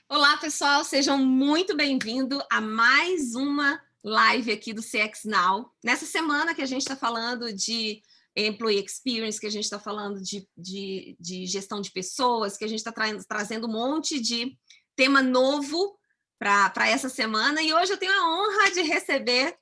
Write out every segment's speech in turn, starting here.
Olá, pessoal, sejam muito bem-vindos a mais uma live aqui do CX Now. Nessa semana que a gente está falando de Employee Experience, que a gente está falando de gestão de pessoas, que a gente está trazendo um monte de tema novo para essa semana. E hoje eu tenho a honra de receber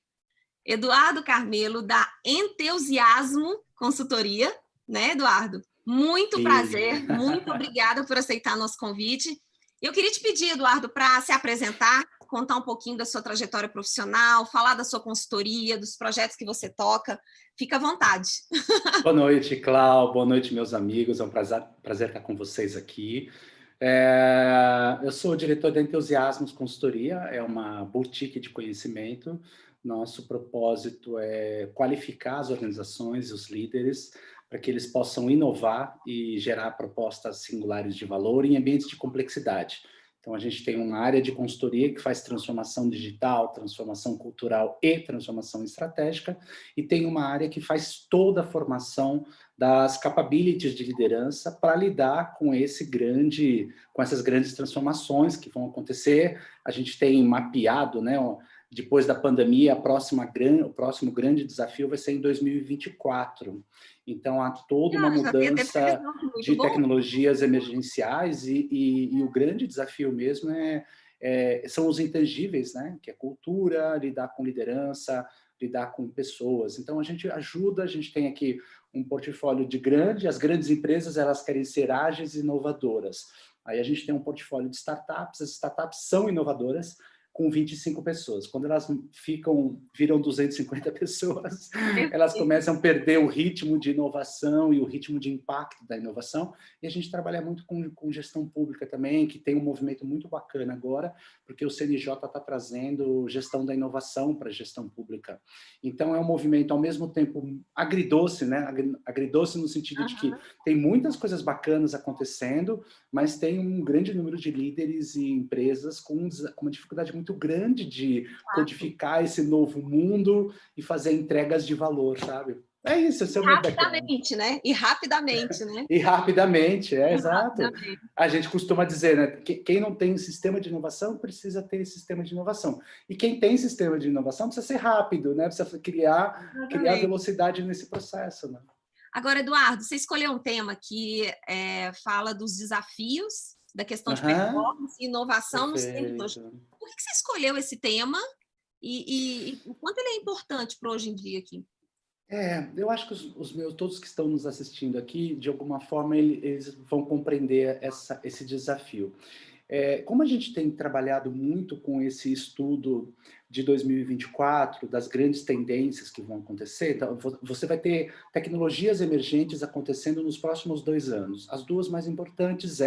Eduardo Carmelo, da Entusiasmo Consultoria, né, Eduardo? Muito E... prazer, muito obrigada por aceitar nosso convite. Eu queria te pedir, Eduardo, para se apresentar, contar um pouquinho da sua trajetória profissional, falar da sua consultoria, dos projetos que você toca. Fica à vontade. Boa noite, Clau. Boa noite, meus amigos. É um prazer estar com vocês aqui. Eu sou o diretor da Entusiasmos Consultoria, é uma boutique de conhecimento. Nosso propósito é qualificar as organizações e os líderes para que eles possam inovar e gerar propostas singulares de valor em ambientes de complexidade. Então, a gente tem uma área de consultoria que faz transformação digital, transformação cultural e transformação estratégica, e tem uma área que faz toda a formação das capabilities de liderança para lidar com essas grandes transformações que vão acontecer. A gente tem mapeado, né, depois da pandemia, o próximo grande desafio vai ser em 2024. Então, há toda uma Já tem até mudança previsão, muito de bom. tecnologias emergenciais e o grande desafio mesmo são os intangíveis, né? Que é cultura, lidar com liderança, lidar com pessoas. Então, a gente tem aqui um portfólio as grandes empresas, elas querem ser ágeis e inovadoras. Aí a gente tem um portfólio de startups, as startups são inovadoras, com 25 pessoas. Quando elas viram 250 pessoas, elas começam a perder o ritmo de inovação e o ritmo de impacto da inovação. E a gente trabalha muito com gestão pública também, que tem um movimento muito bacana agora, porque o CNJ está trazendo gestão da inovação para a gestão pública. Então, é um movimento, ao mesmo tempo, agridoce, né? Agridoce no sentido de que tem muitas coisas bacanas acontecendo, mas tem um grande número de líderes e empresas com uma dificuldade muito grande de codificar esse novo mundo e fazer entregas de valor, sabe? É isso, esse é o meu background. Rapidamente, né? E rapidamente, né? E rapidamente, exato. Rapidamente. A gente costuma dizer, né? Quem não tem sistema de inovação precisa ter sistema de inovação. E quem tem sistema de inovação precisa ser rápido, né? Precisa criar velocidade nesse processo, né? Agora, Eduardo, você escolheu um tema que fala dos desafios da questão de performance e inovação nos tempos de hoje. Perfeito. Por que você escolheu esse tema e o quanto ele é importante para hoje em dia aqui? Eu acho que todos que estão nos assistindo aqui, de alguma forma, eles vão compreender esse desafio. Como a gente tem trabalhado muito com esse estudo de 2024, das grandes tendências que vão acontecer, então, você vai ter tecnologias emergentes acontecendo nos próximos 2 anos. As duas mais importantes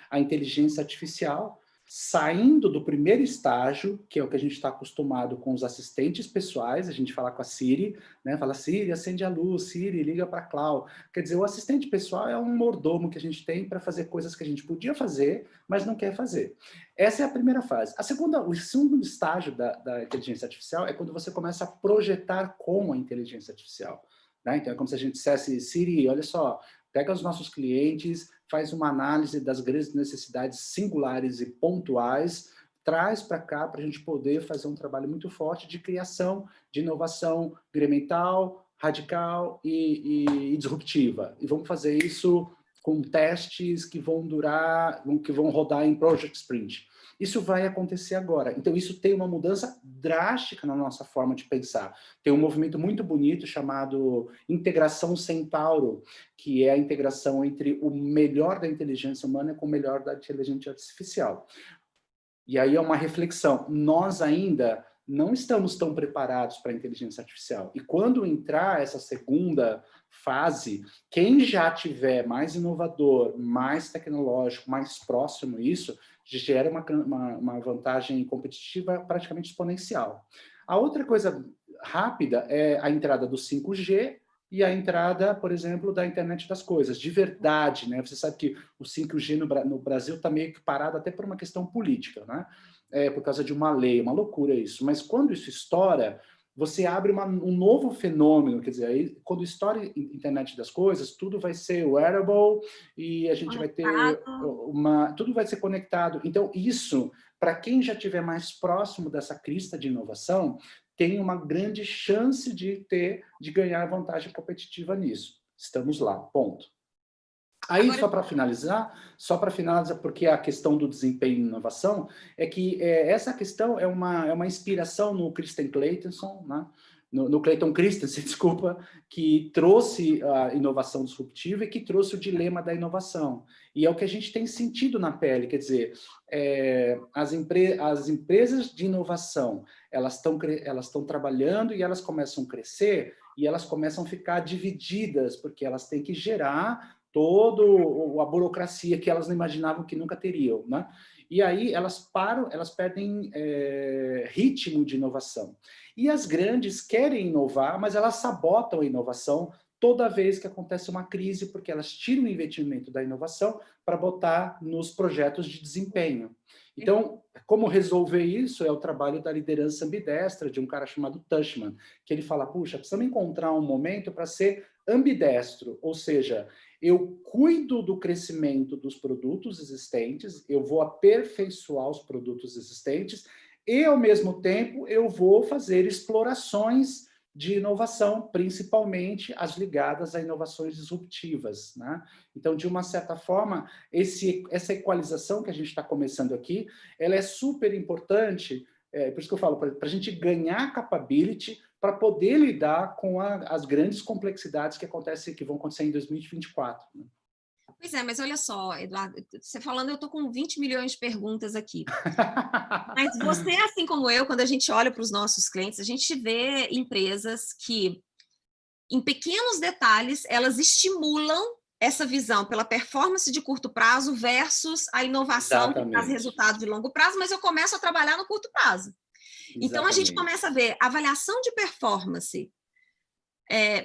a inteligência artificial, saindo do primeiro estágio, que é o que a gente está acostumado com os assistentes pessoais, a gente fala com a Siri, né? Fala, Siri, acende a luz, Siri, liga para a Clau. Quer dizer, o assistente pessoal é um mordomo que a gente tem para fazer coisas que a gente podia fazer, mas não quer fazer. Essa é a primeira fase. O segundo estágio da inteligência artificial é quando você começa a projetar com a inteligência artificial. Né? Então, é como se a gente dissesse, Siri, olha só, pega os nossos clientes, faz uma análise das grandes necessidades singulares e pontuais, traz para cá para a gente poder fazer um trabalho muito forte de criação, de inovação incremental, radical e disruptiva. E vamos fazer isso com testes que vão rodar em Project Sprint. Isso vai acontecer agora. Então, isso tem uma mudança drástica na nossa forma de pensar. Tem um movimento muito bonito chamado Integração Centauro, que é a integração entre o melhor da inteligência humana com o melhor da inteligência artificial. E aí é uma reflexão. Nós ainda não estamos tão preparados para a inteligência artificial. E quando entrar essa segunda fase, quem já tiver mais inovador, mais tecnológico, mais próximo isso, gera uma vantagem competitiva praticamente exponencial. A outra coisa rápida é a entrada do 5G e a entrada, por exemplo, da internet das coisas, de verdade, né? Você sabe que o 5G no Brasil está meio que parado até por uma questão política, né? Por causa de uma lei, uma loucura isso. Mas quando isso estoura, você abre um novo fenômeno, quer dizer, aí, quando estoura a internet das coisas, tudo vai ser wearable e a gente vai ter Conectado. tudo vai ser conectado. Então, isso, para quem já estiver mais próximo dessa crista de inovação, tem uma grande chance de ganhar vantagem competitiva nisso. Estamos lá, ponto. Aí, Agora, só para finalizar, porque a questão do desempenho e inovação é que essa questão é uma inspiração no Christian Clayton, né? No Clayton Christensen, desculpa, que trouxe a inovação disruptiva e que trouxe o dilema da inovação. E é o que a gente tem sentido na pele, quer dizer, as empresas de inovação, elas estão trabalhando e elas começam a crescer e elas começam a ficar divididas, porque elas têm que gerar toda a burocracia que elas não imaginavam que nunca teriam, né? E aí elas perdem ritmo de inovação. E as grandes querem inovar, mas elas sabotam a inovação toda vez que acontece uma crise, porque elas tiram o investimento da inovação para botar nos projetos de desempenho. Então, como resolver isso é o trabalho da liderança ambidestra, de um cara chamado Tushman, que ele fala, puxa, precisamos encontrar um momento para ser ambidestro, ou seja, eu cuido do crescimento dos produtos existentes, eu vou aperfeiçoar os produtos existentes e, ao mesmo tempo, eu vou fazer explorações de inovação, principalmente as ligadas a inovações disruptivas, né? Então, de uma certa forma, essa equalização que a gente está começando aqui, ela é super importante, por isso que eu falo, para a gente ganhar capability, para poder lidar com as grandes complexidades que vão acontecer em 2024. Né? Pois é, mas olha só, Eduardo, você falando, eu estou com 20 milhões de perguntas aqui. Mas você, assim como eu, quando a gente olha para os nossos clientes, a gente vê empresas que, em pequenos detalhes, elas estimulam essa visão pela performance de curto prazo versus a inovação que traz Exatamente. resultado de longo prazo, mas eu começo a trabalhar no curto prazo. Então, a gente Exatamente. começa a ver avaliação de performance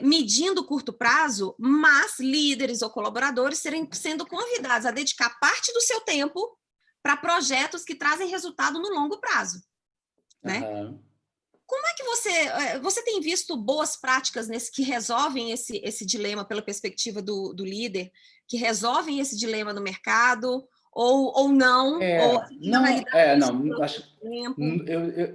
medindo curto prazo, mas líderes ou colaboradores sendo convidados a dedicar parte do seu tempo para projetos que trazem resultado no longo prazo. Né? Uhum. Como é que você tem visto boas práticas que resolvem esse dilema pela perspectiva do líder, que resolvem esse dilema no mercado, ou não? Ou a gente já vai lidar com isso por acho, outro tempo?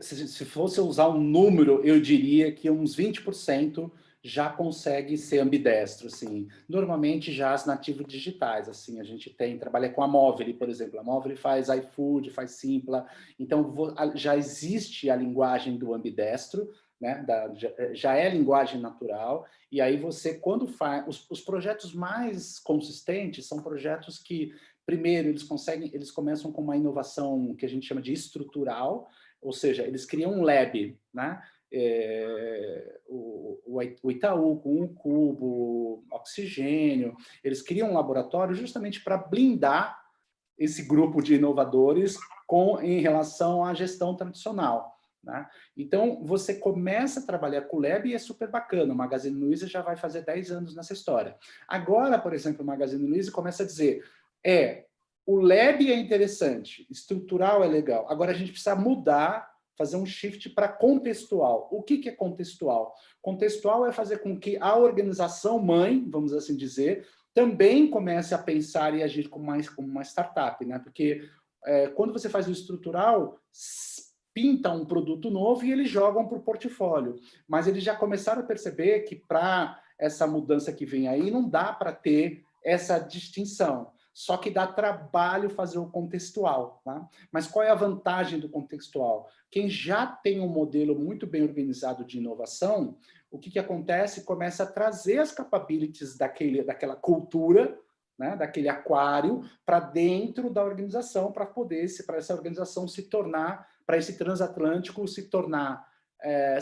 se fosse usar um número, eu diria que uns 20% já consegue ser ambidestro, assim. Normalmente já as nativos digitais, assim, a gente trabalha com a Movile, por exemplo. A Movile faz iFood, faz Simpla, então já existe a linguagem do ambidestro, né? Já é linguagem natural, e aí você, quando faz... Os projetos mais consistentes são projetos que, primeiro, eles começam com uma inovação que a gente chama de estrutural, ou seja, eles criam um lab, né? O Itaú com o Cubo, Oxigênio, eles criam um laboratório justamente para blindar esse grupo de inovadores em relação à gestão tradicional. Né? Então, você começa a trabalhar com o Lab e é super bacana. O Magazine Luiza já vai fazer 10 anos nessa história. Agora, por exemplo, o Magazine Luiza começa a dizer o Lab é interessante, estrutural é legal. Agora, a gente precisa mudar, fazer um shift para contextual. O que é contextual? Contextual é fazer com que a organização mãe, vamos assim dizer, também comece a pensar e agir como uma startup, né? Porque quando você faz o estrutural, pinta um produto novo e eles jogam para o portfólio. Mas eles já começaram a perceber que para essa mudança que vem aí, não dá para ter essa distinção. Só que dá trabalho fazer o contextual. Tá? Mas qual é a vantagem do contextual? Quem já tem um modelo muito bem organizado de inovação, o que acontece? Começa a trazer as capabilities daquela cultura, né, daquele aquário, para dentro da organização, para essa organização se tornar, para esse transatlântico se tornar,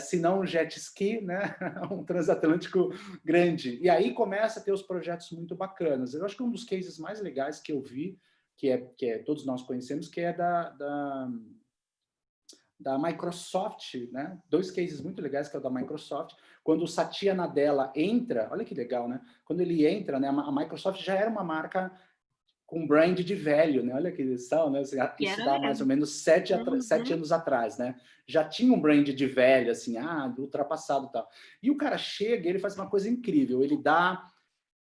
se não um jet ski, né, um transatlântico grande. E aí começa a ter os projetos muito bacanas. Eu acho que um dos cases mais legais que eu vi, que todos nós conhecemos, que é da Microsoft, né? 2 cases muito legais, que é o da Microsoft, quando o Satya Nadella entra, olha que legal, né? Quando ele entra, né, a Microsoft já era uma marca com brand de velho, né? Olha que eles são, né? Que Isso era dá mais ou mesmo. menos 7 Uhum. anos atrás, né? Já tinha um brand de velho, assim, ultrapassado e tal. E o cara chega, ele faz uma coisa incrível, ele dá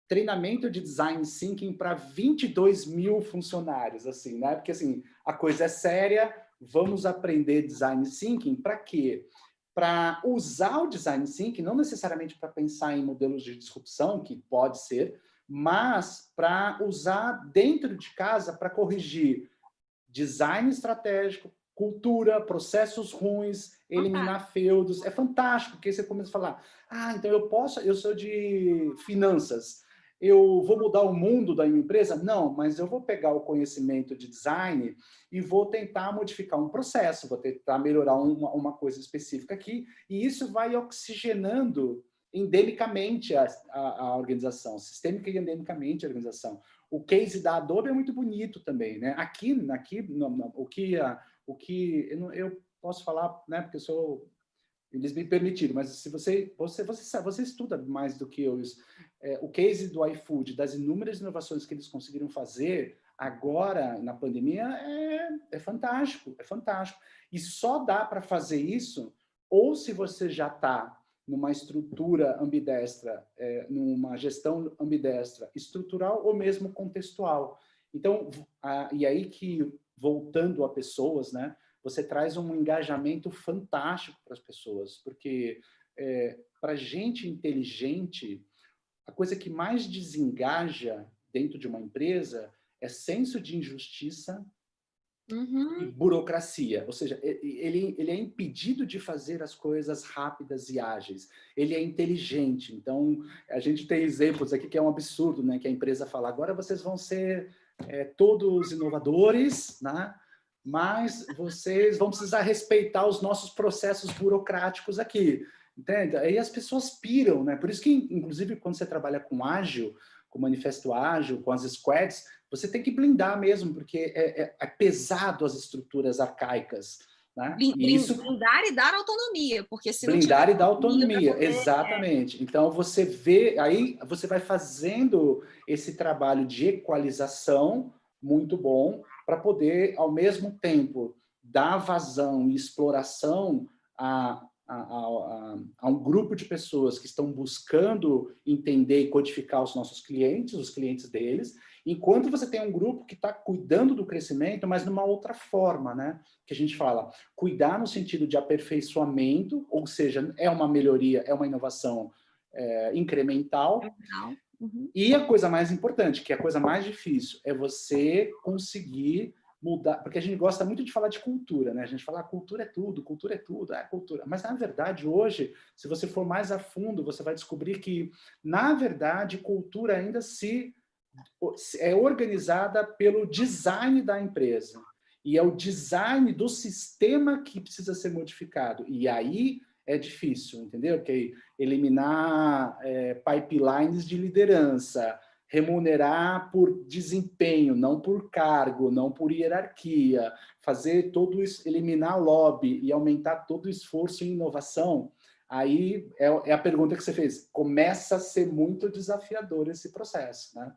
treinamento de design thinking para 22 mil funcionários, assim, né? Porque, assim, a coisa é séria, vamos aprender design thinking para quê? Para usar o design thinking, não necessariamente para pensar em modelos de disrupção, que pode ser, mas para usar dentro de casa para corrigir design estratégico, cultura, processos ruins, eliminar Fantástico. feudos. É fantástico, porque você começa a falar, então eu sou de finanças, eu vou mudar o mundo da minha empresa? Não, mas eu vou pegar o conhecimento de design e vou tentar modificar um processo, vou tentar melhorar uma coisa específica aqui, e isso vai oxigenando endemicamente a organização, sistêmica e endemicamente a organização. O case da Adobe é muito bonito também, né? O que eu posso falar, né? Porque eles me permitiram, mas se você estuda mais do que eu isso. O case do iFood, das inúmeras inovações que eles conseguiram fazer agora na pandemia é fantástico, é fantástico. E só dá para fazer isso ou se você já está numa estrutura ambidestra, numa gestão ambidestra, estrutural ou mesmo contextual. Então, e aí que, voltando a pessoas, né, você traz um engajamento fantástico para as pessoas, porque para gente inteligente, a coisa que mais desengaja dentro de uma empresa é senso de injustiça e Uhum. burocracia, ou seja, ele é impedido de fazer as coisas rápidas e ágeis. Ele é inteligente. Então, a gente tem exemplos aqui que é um absurdo, né? Que a empresa fala, agora vocês vão ser todos inovadores, né? Mas vocês vão precisar respeitar os nossos processos burocráticos aqui. Entende? Aí as pessoas piram, né? Por isso que, inclusive, quando você trabalha com ágil, com manifesto ágil, com as squads, você tem que blindar mesmo, porque é pesado as estruturas arcaicas, né? E isso Blindar e dar autonomia, porque se não tiver blindar e dar autonomia para autonomia, poder. exatamente. Então você vê, aí você vai fazendo esse trabalho de equalização muito bom para poder, ao mesmo tempo, dar vazão e exploração a um grupo de pessoas que estão buscando entender e codificar os nossos clientes, os clientes deles, enquanto você tem um grupo que está cuidando do crescimento, mas numa outra forma, né? Que a gente fala, cuidar no sentido de aperfeiçoamento, ou seja, é uma melhoria, é uma inovação incremental. Uhum. E a coisa mais importante, que é a coisa mais difícil, é você conseguir mudar, porque a gente gosta muito de falar de cultura, né? A gente fala, cultura é tudo, cultura. Mas, na verdade, hoje, se você for mais a fundo, você vai descobrir que, na verdade, cultura ainda é organizada pelo design da empresa. E é o design do sistema que precisa ser modificado. E aí é difícil, entendeu? Porque eliminar pipelines de liderança, remunerar por desempenho, não por cargo, não por hierarquia, fazer todo isso, eliminar lobby e aumentar todo o esforço em inovação, aí é a pergunta que você fez. Começa a ser muito desafiador esse processo, né?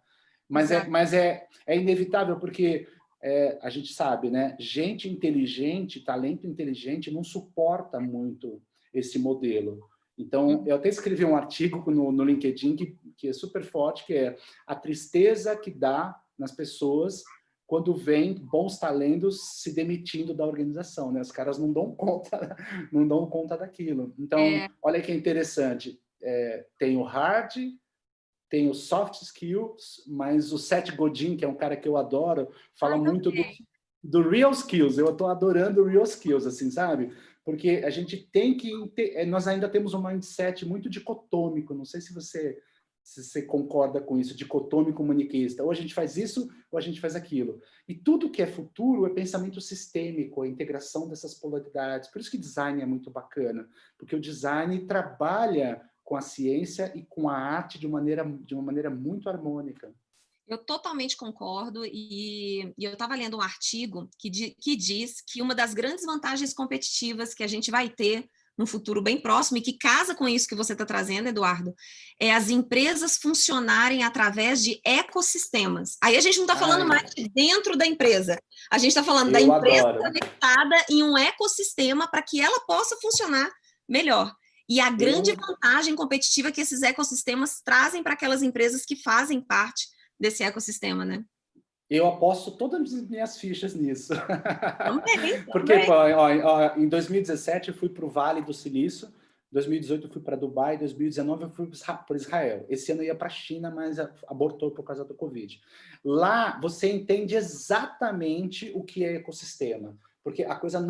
Exato. Mas é inevitável, porque a gente sabe, né? Gente inteligente, talento inteligente, não suporta muito esse modelo. Então, Uhum. eu até escrevi um artigo no LinkedIn que é super forte, que é a tristeza que dá nas pessoas quando vem bons talentos se demitindo da organização, né? Os caras não dão conta, não dão conta daquilo. Então, É, olha que interessante. Tem o hard, tem os soft skills, mas o Seth Godin, que é um cara que eu adoro, fala muito também. do real skills. Eu estou adorando o real skills, assim, sabe? Porque a gente tem que... Nós ainda temos um mindset muito dicotômico. Não sei se você concorda com isso, dicotômico maniqueísta. Ou a gente faz isso, ou a gente faz aquilo. E tudo que é futuro é pensamento sistêmico, a integração dessas polaridades. Por isso que design é muito bacana, porque o design trabalha com a ciência e com a arte de uma maneira muito harmônica. Eu totalmente concordo, e eu estava lendo um artigo que diz que uma das grandes vantagens competitivas que a gente vai ter num futuro bem próximo, e que casa com isso que você está trazendo, Eduardo, é as empresas funcionarem através de ecossistemas. Aí a gente não está falando mais de dentro da empresa, a gente está falando da empresa conectada em um ecossistema para que ela possa funcionar melhor. E a grande vantagem competitiva que esses ecossistemas trazem para aquelas empresas que fazem parte desse ecossistema, né? Eu aposto todas as minhas fichas nisso. Também. Porque ó, em 2017 eu fui para o Vale do Silício, 2018 eu fui para Dubai, 2019 eu fui para Israel. Esse ano eu ia para a China, mas abortou por causa do Covid. Lá você entende exatamente o que é ecossistema, porque a coisa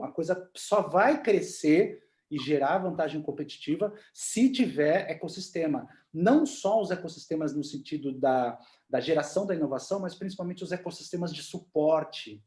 a coisa só vai crescer e gerar vantagem competitiva se tiver ecossistema. Não só os ecossistemas no sentido da geração da inovação, mas principalmente os ecossistemas de suporte.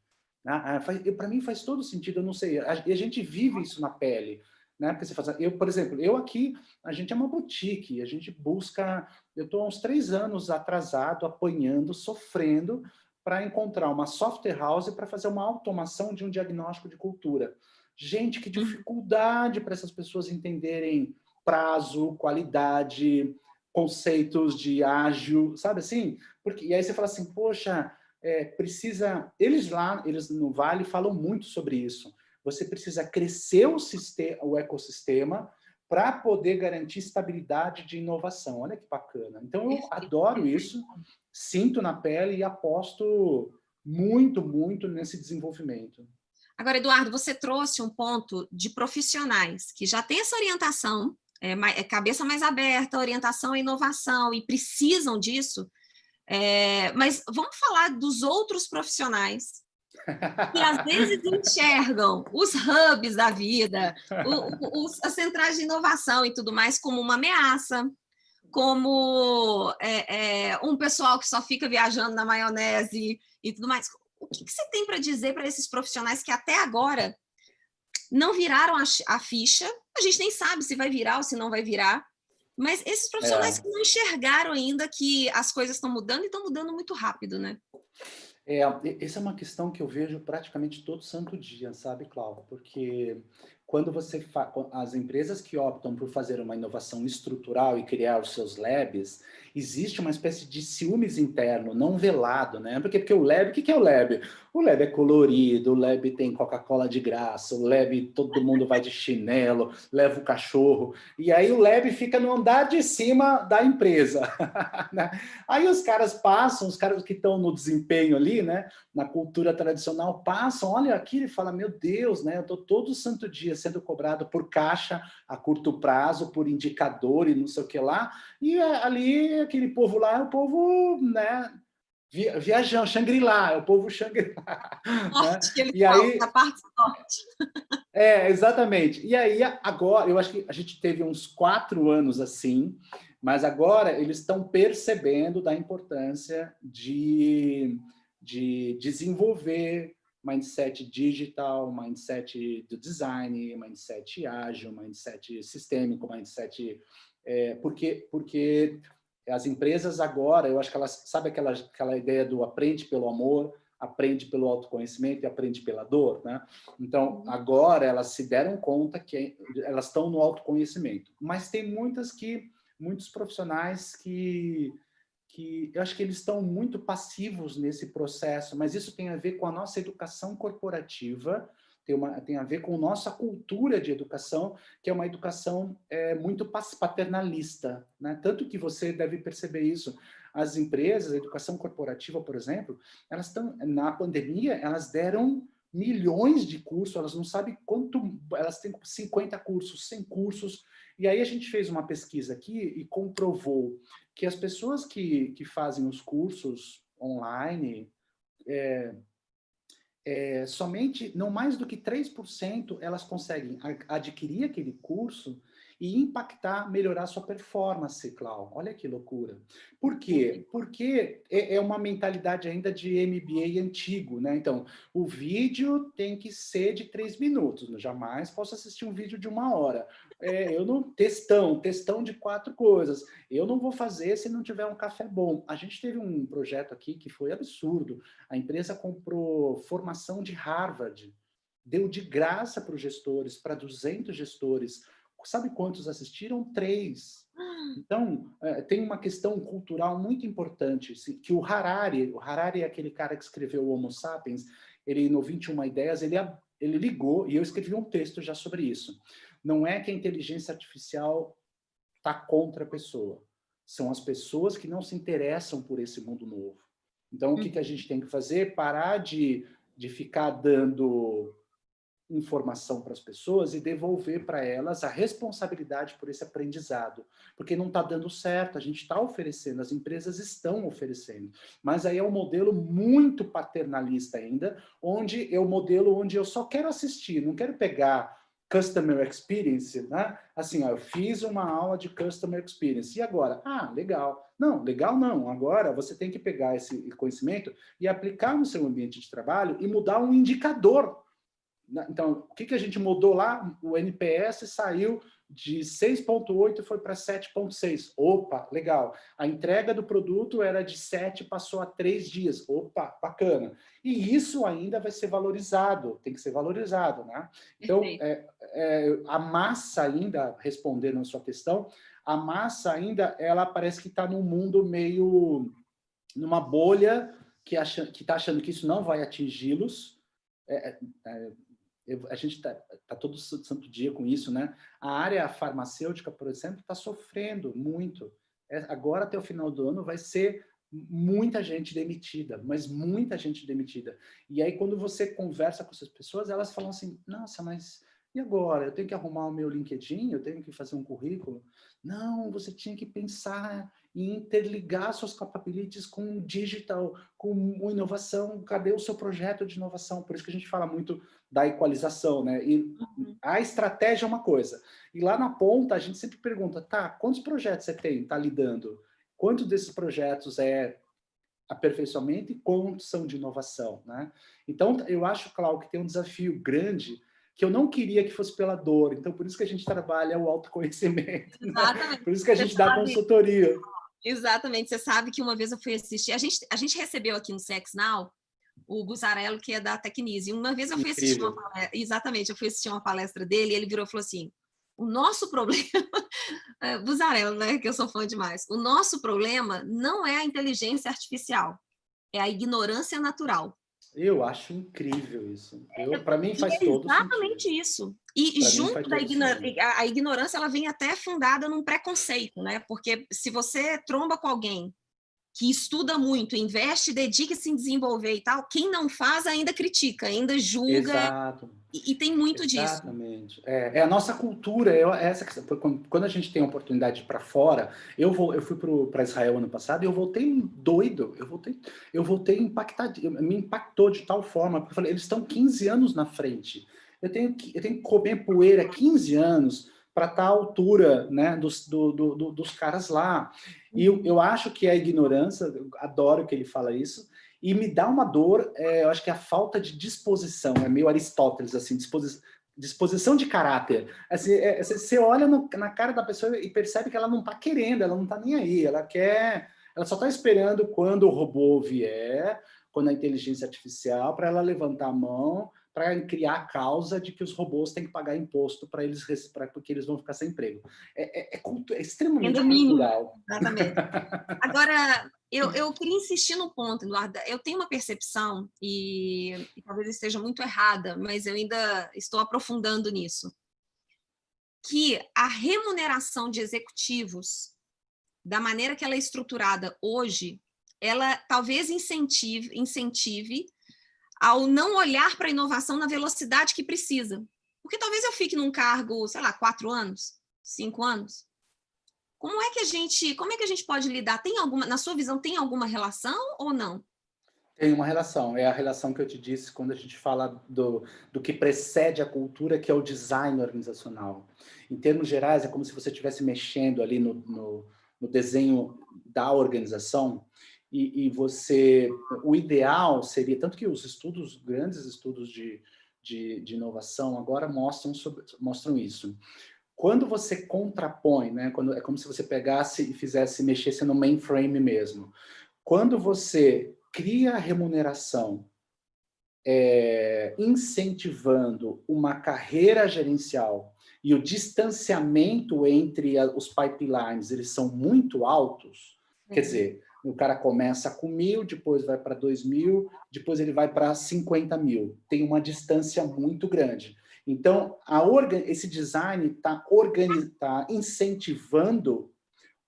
Né? Para mim faz todo sentido, eu não sei, a gente vive isso na pele. Né? Porque você faz, por exemplo, eu aqui, a gente é uma boutique, a gente busca, eu estou há uns 3 anos atrasado, apanhando, sofrendo, para encontrar uma software house para fazer uma automação de um diagnóstico de cultura. Gente, que dificuldade para essas pessoas entenderem prazo, qualidade, conceitos de ágil, sabe assim? E aí você fala assim, poxa, precisa... Eles no Vale falam muito sobre isso. Você precisa crescer o ecossistema para poder garantir estabilidade de inovação. Olha que bacana. Então, eu adoro isso, sinto na pele e aposto muito, muito nesse desenvolvimento. Agora, Eduardo, você trouxe um ponto de profissionais que já têm essa orientação, cabeça mais aberta, orientação à inovação, e precisam disso, mas vamos falar dos outros profissionais que às vezes enxergam os hubs da vida, as centrais de inovação e tudo mais como uma ameaça, como um pessoal que só fica viajando na maionese e tudo mais. O que você tem para dizer para esses profissionais que até agora não viraram a ficha? A gente nem sabe se vai virar ou se não vai virar, mas esses profissionais que não enxergaram ainda que as coisas estão mudando e estão mudando muito rápido, né? Essa é uma questão que eu vejo praticamente todo santo dia, sabe, Cláudia? Porque quando as empresas que optam por fazer uma inovação estrutural e criar os seus labs, existe uma espécie de ciúmes interno, não velado, né? Porque o lab, o que é o lab? O lab é colorido, o lab tem Coca-Cola de graça, o lab todo mundo vai de chinelo, leva o cachorro, e aí o lab fica no andar de cima da empresa. Né? Aí os caras que estão no desempenho ali, né, na cultura tradicional, passam, olha aqui e fala, meu Deus, né, eu estou todo santo dia sendo cobrado por caixa a curto prazo, por indicador e não sei o que lá, e ali aquele povo lá é o povo, né, viajando, Shangri-La, é o povo Shangri-La. Né? Que ele e aí, a parte forte. Exatamente. E aí, agora, eu acho que a gente teve uns 4 anos assim, mas agora eles estão percebendo da importância de desenvolver mindset digital, mindset do design, mindset ágil, mindset sistêmico, mindset... porque as empresas agora, eu acho que elas... Sabe aquela ideia do aprende pelo amor, aprende pelo autoconhecimento e aprende pela dor, né? Então, agora elas se deram conta que elas estão no autoconhecimento. Mas tem muitos profissionais que eu acho que eles estão muito passivos nesse processo, mas isso tem a ver com a nossa educação corporativa, tem a ver com a nossa cultura de educação, que é uma educação muito paternalista, né? Tanto que você deve perceber isso. As empresas, a educação corporativa, por exemplo, elas estão, na pandemia, elas deram milhões de cursos, elas não sabem quanto, elas têm 50 cursos, 100 cursos, e aí a gente fez uma pesquisa aqui e comprovou que as pessoas que fazem os cursos online, somente, não mais do que 3% elas conseguem adquirir aquele curso e impactar, melhorar sua performance, Clau. Olha que loucura. Por quê? Porque é uma mentalidade ainda de MBA antigo, né? Então, o vídeo tem que ser de 3 minutos, eu jamais posso assistir um vídeo de 1 hora. Eu não... Textão de 4 coisas. Eu não vou fazer se não tiver um café bom. A gente teve um projeto aqui que foi absurdo. A empresa comprou formação de Harvard, deu de graça para os gestores, para 200 gestores. Sabe quantos assistiram? 3. Então, tem uma questão cultural muito importante, assim, que o Harari é aquele cara que escreveu o Homo Sapiens, ele no 21 Ideias, ele ligou, e eu escrevi um texto já sobre isso. Não é que a inteligência artificial está contra a pessoa. São as pessoas que não se interessam por esse mundo novo. Então, o que a gente tem que fazer? Parar de ficar dando informação para as pessoas e devolver para elas a responsabilidade por esse aprendizado. Porque não está dando certo, a gente está oferecendo, as empresas estão oferecendo. Mas aí é um modelo muito paternalista ainda, onde é o modelo onde eu só quero assistir, não quero pegar Customer Experience, né? Assim, ó, eu fiz uma aula de Customer Experience, e agora? Ah, legal. Não, legal não. Agora você tem que pegar esse conhecimento e aplicar no seu ambiente de trabalho e mudar um indicador. Então, o que a gente mudou lá? O NPS saiu de 6,8 e foi para 7,6. Opa, legal. A entrega do produto era de 7, passou a 3 dias. Opa, bacana. E isso ainda vai ser valorizado, tem que ser valorizado, né? Então, a massa ainda, respondendo a sua questão, a massa ainda, ela parece que está num mundo meio, numa bolha, que está achando que isso não vai atingi-los. A gente está todo santo dia com isso, né? A área farmacêutica, por exemplo, está sofrendo muito. Agora, até o final do ano, vai ser muita gente demitida, mas muita gente demitida. E aí, quando você conversa com essas pessoas, elas falam assim, nossa, mas e agora? Eu tenho que arrumar o meu LinkedIn? Eu tenho que fazer um currículo? Não, você tinha que pensar em interligar suas capabilities com digital, com inovação. Cadê o seu projeto de inovação? Por isso que a gente fala muito da equalização, né? E a estratégia é uma coisa. E lá na ponta, a gente sempre pergunta, tá, quantos projetos você tem, tá lidando? Quantos desses projetos é aperfeiçoamento e quantos são de inovação, né? Então, eu acho, Cláudio, que tem um desafio grande que eu não queria que fosse pela dor. Então, por isso que a gente trabalha o autoconhecimento. Exatamente. Né? Por isso que a gente dá consultoria. Exatamente. Você sabe que uma vez eu fui assistir... A gente recebeu aqui no CX Now o Buzzarello, que é da Tecnise. Uma vez eu fui assistir uma palestra... Exatamente, eu fui assistir uma palestra dele e ele virou e falou assim, o nosso problema... Buzzarello, né, que eu sou fã demais. O nosso problema não é a inteligência artificial, é a ignorância natural. Eu acho incrível isso. Para mim faz todo sentido. Exatamente isso. E junto da ignorância, ela vem até fundada num preconceito, né? Porque se você tromba com alguém que estuda muito, investe, dedica-se em desenvolver e tal, quem não faz ainda critica, ainda julga. Exato. E tem muito disso. Exatamente. É a nossa cultura. Quando a gente tem a oportunidade de ir para fora, eu fui para Israel ano passado e eu voltei doido. Eu voltei impactado. Me impactou de tal forma, porque eu falei, eles estão 15 anos na frente. Eu tenho que comer poeira 15 anos para estar à altura, né, dos caras lá. E eu acho que a ignorância, eu adoro que ele fala isso, e me dá uma dor, eu acho que é a falta de disposição, é meio Aristóteles, assim, disposição de caráter. Assim, você olha na cara da pessoa e percebe que ela não está querendo, ela não está nem aí, ela só está esperando quando o robô vier, quando a inteligência artificial, para ela levantar a mão, para criar a causa de que os robôs têm que pagar imposto porque eles vão ficar sem emprego. É extremamente cultural. Exatamente. Agora, eu queria insistir no ponto, Eduardo. Eu tenho uma percepção, e talvez esteja muito errada, mas eu ainda estou aprofundando nisso, que a remuneração de executivos, da maneira que ela é estruturada hoje, ela talvez incentive ao não olhar para a inovação na velocidade que precisa. Porque talvez eu fique num cargo, sei lá, 4 anos, 5 anos. Como é que a gente pode lidar? Na sua visão, tem alguma relação ou não? Tem uma relação, é a relação que eu te disse quando a gente fala do que precede a cultura, que é o design organizacional. Em termos gerais, é como se você estivesse mexendo ali no desenho da organização e o ideal seria, tanto que os grandes estudos de inovação agora mostram isso. Quando você contrapõe, né, é como se você pegasse e mexesse no mainframe mesmo. Quando você cria a remuneração incentivando uma carreira gerencial e o distanciamento entre os pipelines, eles são muito altos, quer dizer, o cara começa com 1.000, depois vai para 2.000, depois ele vai para 50.000. Tem uma distância muito grande. Então, esse design está incentivando,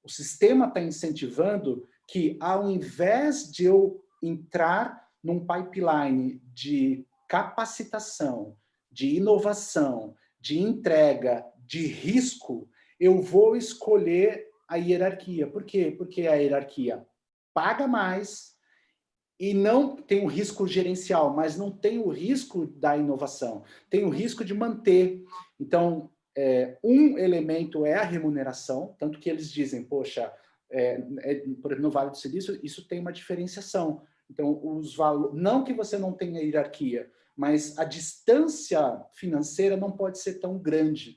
o sistema está incentivando que, ao invés de eu entrar num pipeline de capacitação, de inovação, de entrega, de risco, eu vou escolher a hierarquia. Por quê? Porque a hierarquia paga mais e não tem o risco gerencial, mas não tem o risco da inovação, tem o risco de manter. Então, um elemento é a remuneração, tanto que eles dizem, poxa, por exemplo, no Vale do Silício, isso tem uma diferenciação. Então, não que você não tenha hierarquia, mas a distância financeira não pode ser tão grande,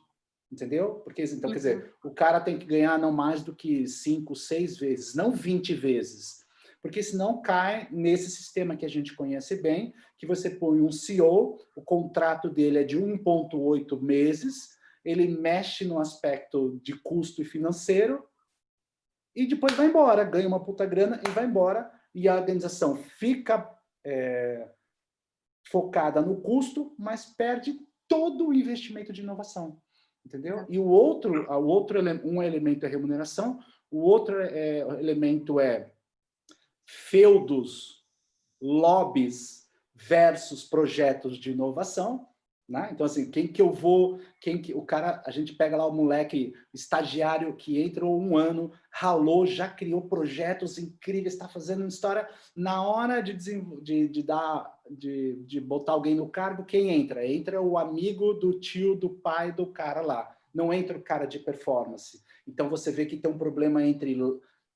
entendeu? Porque, então, quer dizer, o cara tem que ganhar não mais do que 5, 6 vezes, não 20 vezes. Porque senão cai nesse sistema que a gente conhece bem, que você põe um CEO, o contrato dele é de 1,8 meses, ele mexe no aspecto de custo e financeiro, e depois vai embora, ganha uma puta grana e vai embora, e a organização fica focada no custo, mas perde todo o investimento de inovação, entendeu? E um elemento é remuneração, o outro elemento é feudos, lobbies versus projetos de inovação, né? Então, assim, a gente pega lá o moleque estagiário que entrou 1 ano, ralou, já criou projetos incríveis, está fazendo uma história, na hora de botar alguém no cargo, quem entra? Entra o amigo do tio, do pai do cara lá, não entra o cara de performance. Então, você vê que tem um problema entre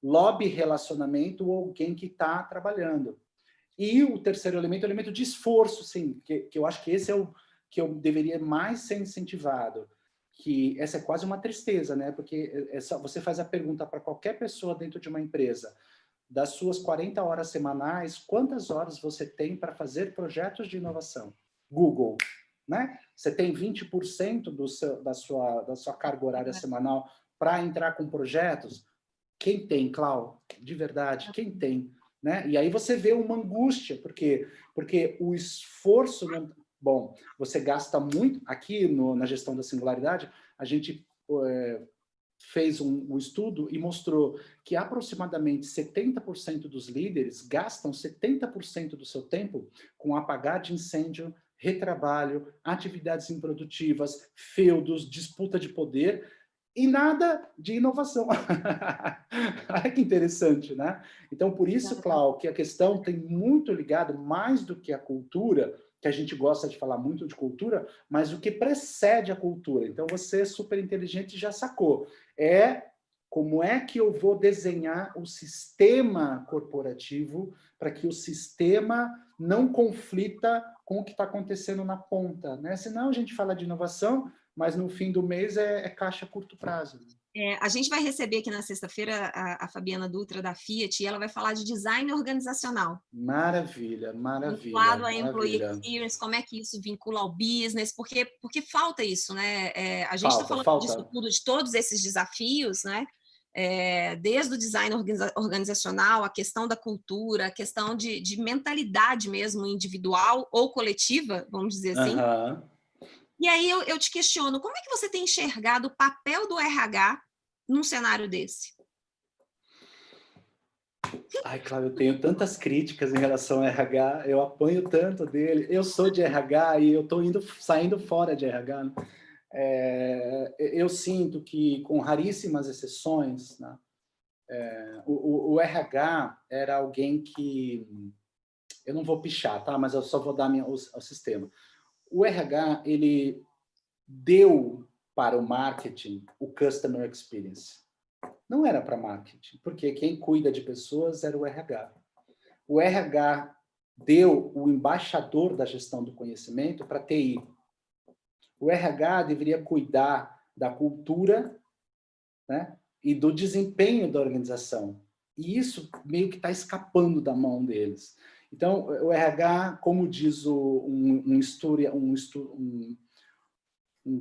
lobby, relacionamento ou alguém que está trabalhando. E o terceiro elemento é o elemento de esforço, sim, que eu acho que esse é o que eu deveria mais ser incentivado, que essa é quase uma tristeza, né? Porque você faz a pergunta para qualquer pessoa dentro de uma empresa, das suas 40 horas semanais, quantas horas você tem para fazer projetos de inovação? Google, né? Você tem 20% da sua carga horária semanal para entrar com projetos? Quem tem, Clau? De verdade, quem tem? Né? E aí você vê uma angústia, porque o esforço... Bom, você gasta muito... Aqui na gestão da singularidade, a gente fez um estudo e mostrou que aproximadamente 70% dos líderes gastam 70% do seu tempo com apagar de incêndio, retrabalho, atividades improdutivas, feudos, disputa de poder... e nada de inovação. Olha que interessante, né? Então, por isso, Clau, que a questão tem muito ligado, mais do que a cultura, que a gente gosta de falar muito de cultura, mas o que precede a cultura. Então, você é super inteligente e já sacou. Como é que eu vou desenhar o sistema corporativo para que o sistema não conflita com o que está acontecendo na ponta, né? Senão a gente fala de inovação, mas no fim do mês é caixa a curto prazo. A gente vai receber aqui na sexta-feira a Fabiana Dutra, da Fiat, e ela vai falar de design organizacional. Maravilha, maravilha. Vinculado à employee experience, como é que isso vincula ao business, porque falta isso, né? A gente está falando disso tudo, de todos esses desafios, né? Desde o design organizacional, a questão da cultura, a questão de mentalidade mesmo, individual ou coletiva, vamos dizer assim. E aí eu te questiono, como é que você tem enxergado o papel do RH num cenário desse? Ai, Cláudio, eu tenho tantas críticas em relação ao RH, eu apanho tanto dele. Eu sou de RH e eu estou saindo fora de RH. Né? Eu sinto que, com raríssimas exceções, né, o RH era alguém que... Eu não vou pichar, tá? Mas eu só vou dar o sistema. O RH, ele deu para o marketing o Customer Experience. Não era para marketing, porque quem cuida de pessoas era o RH. O RH deu o embaixador da gestão do conhecimento para a TI. O RH deveria cuidar da cultura, né, e do desempenho da organização. E isso meio que está escapando da mão deles. Então, o RH, como diz um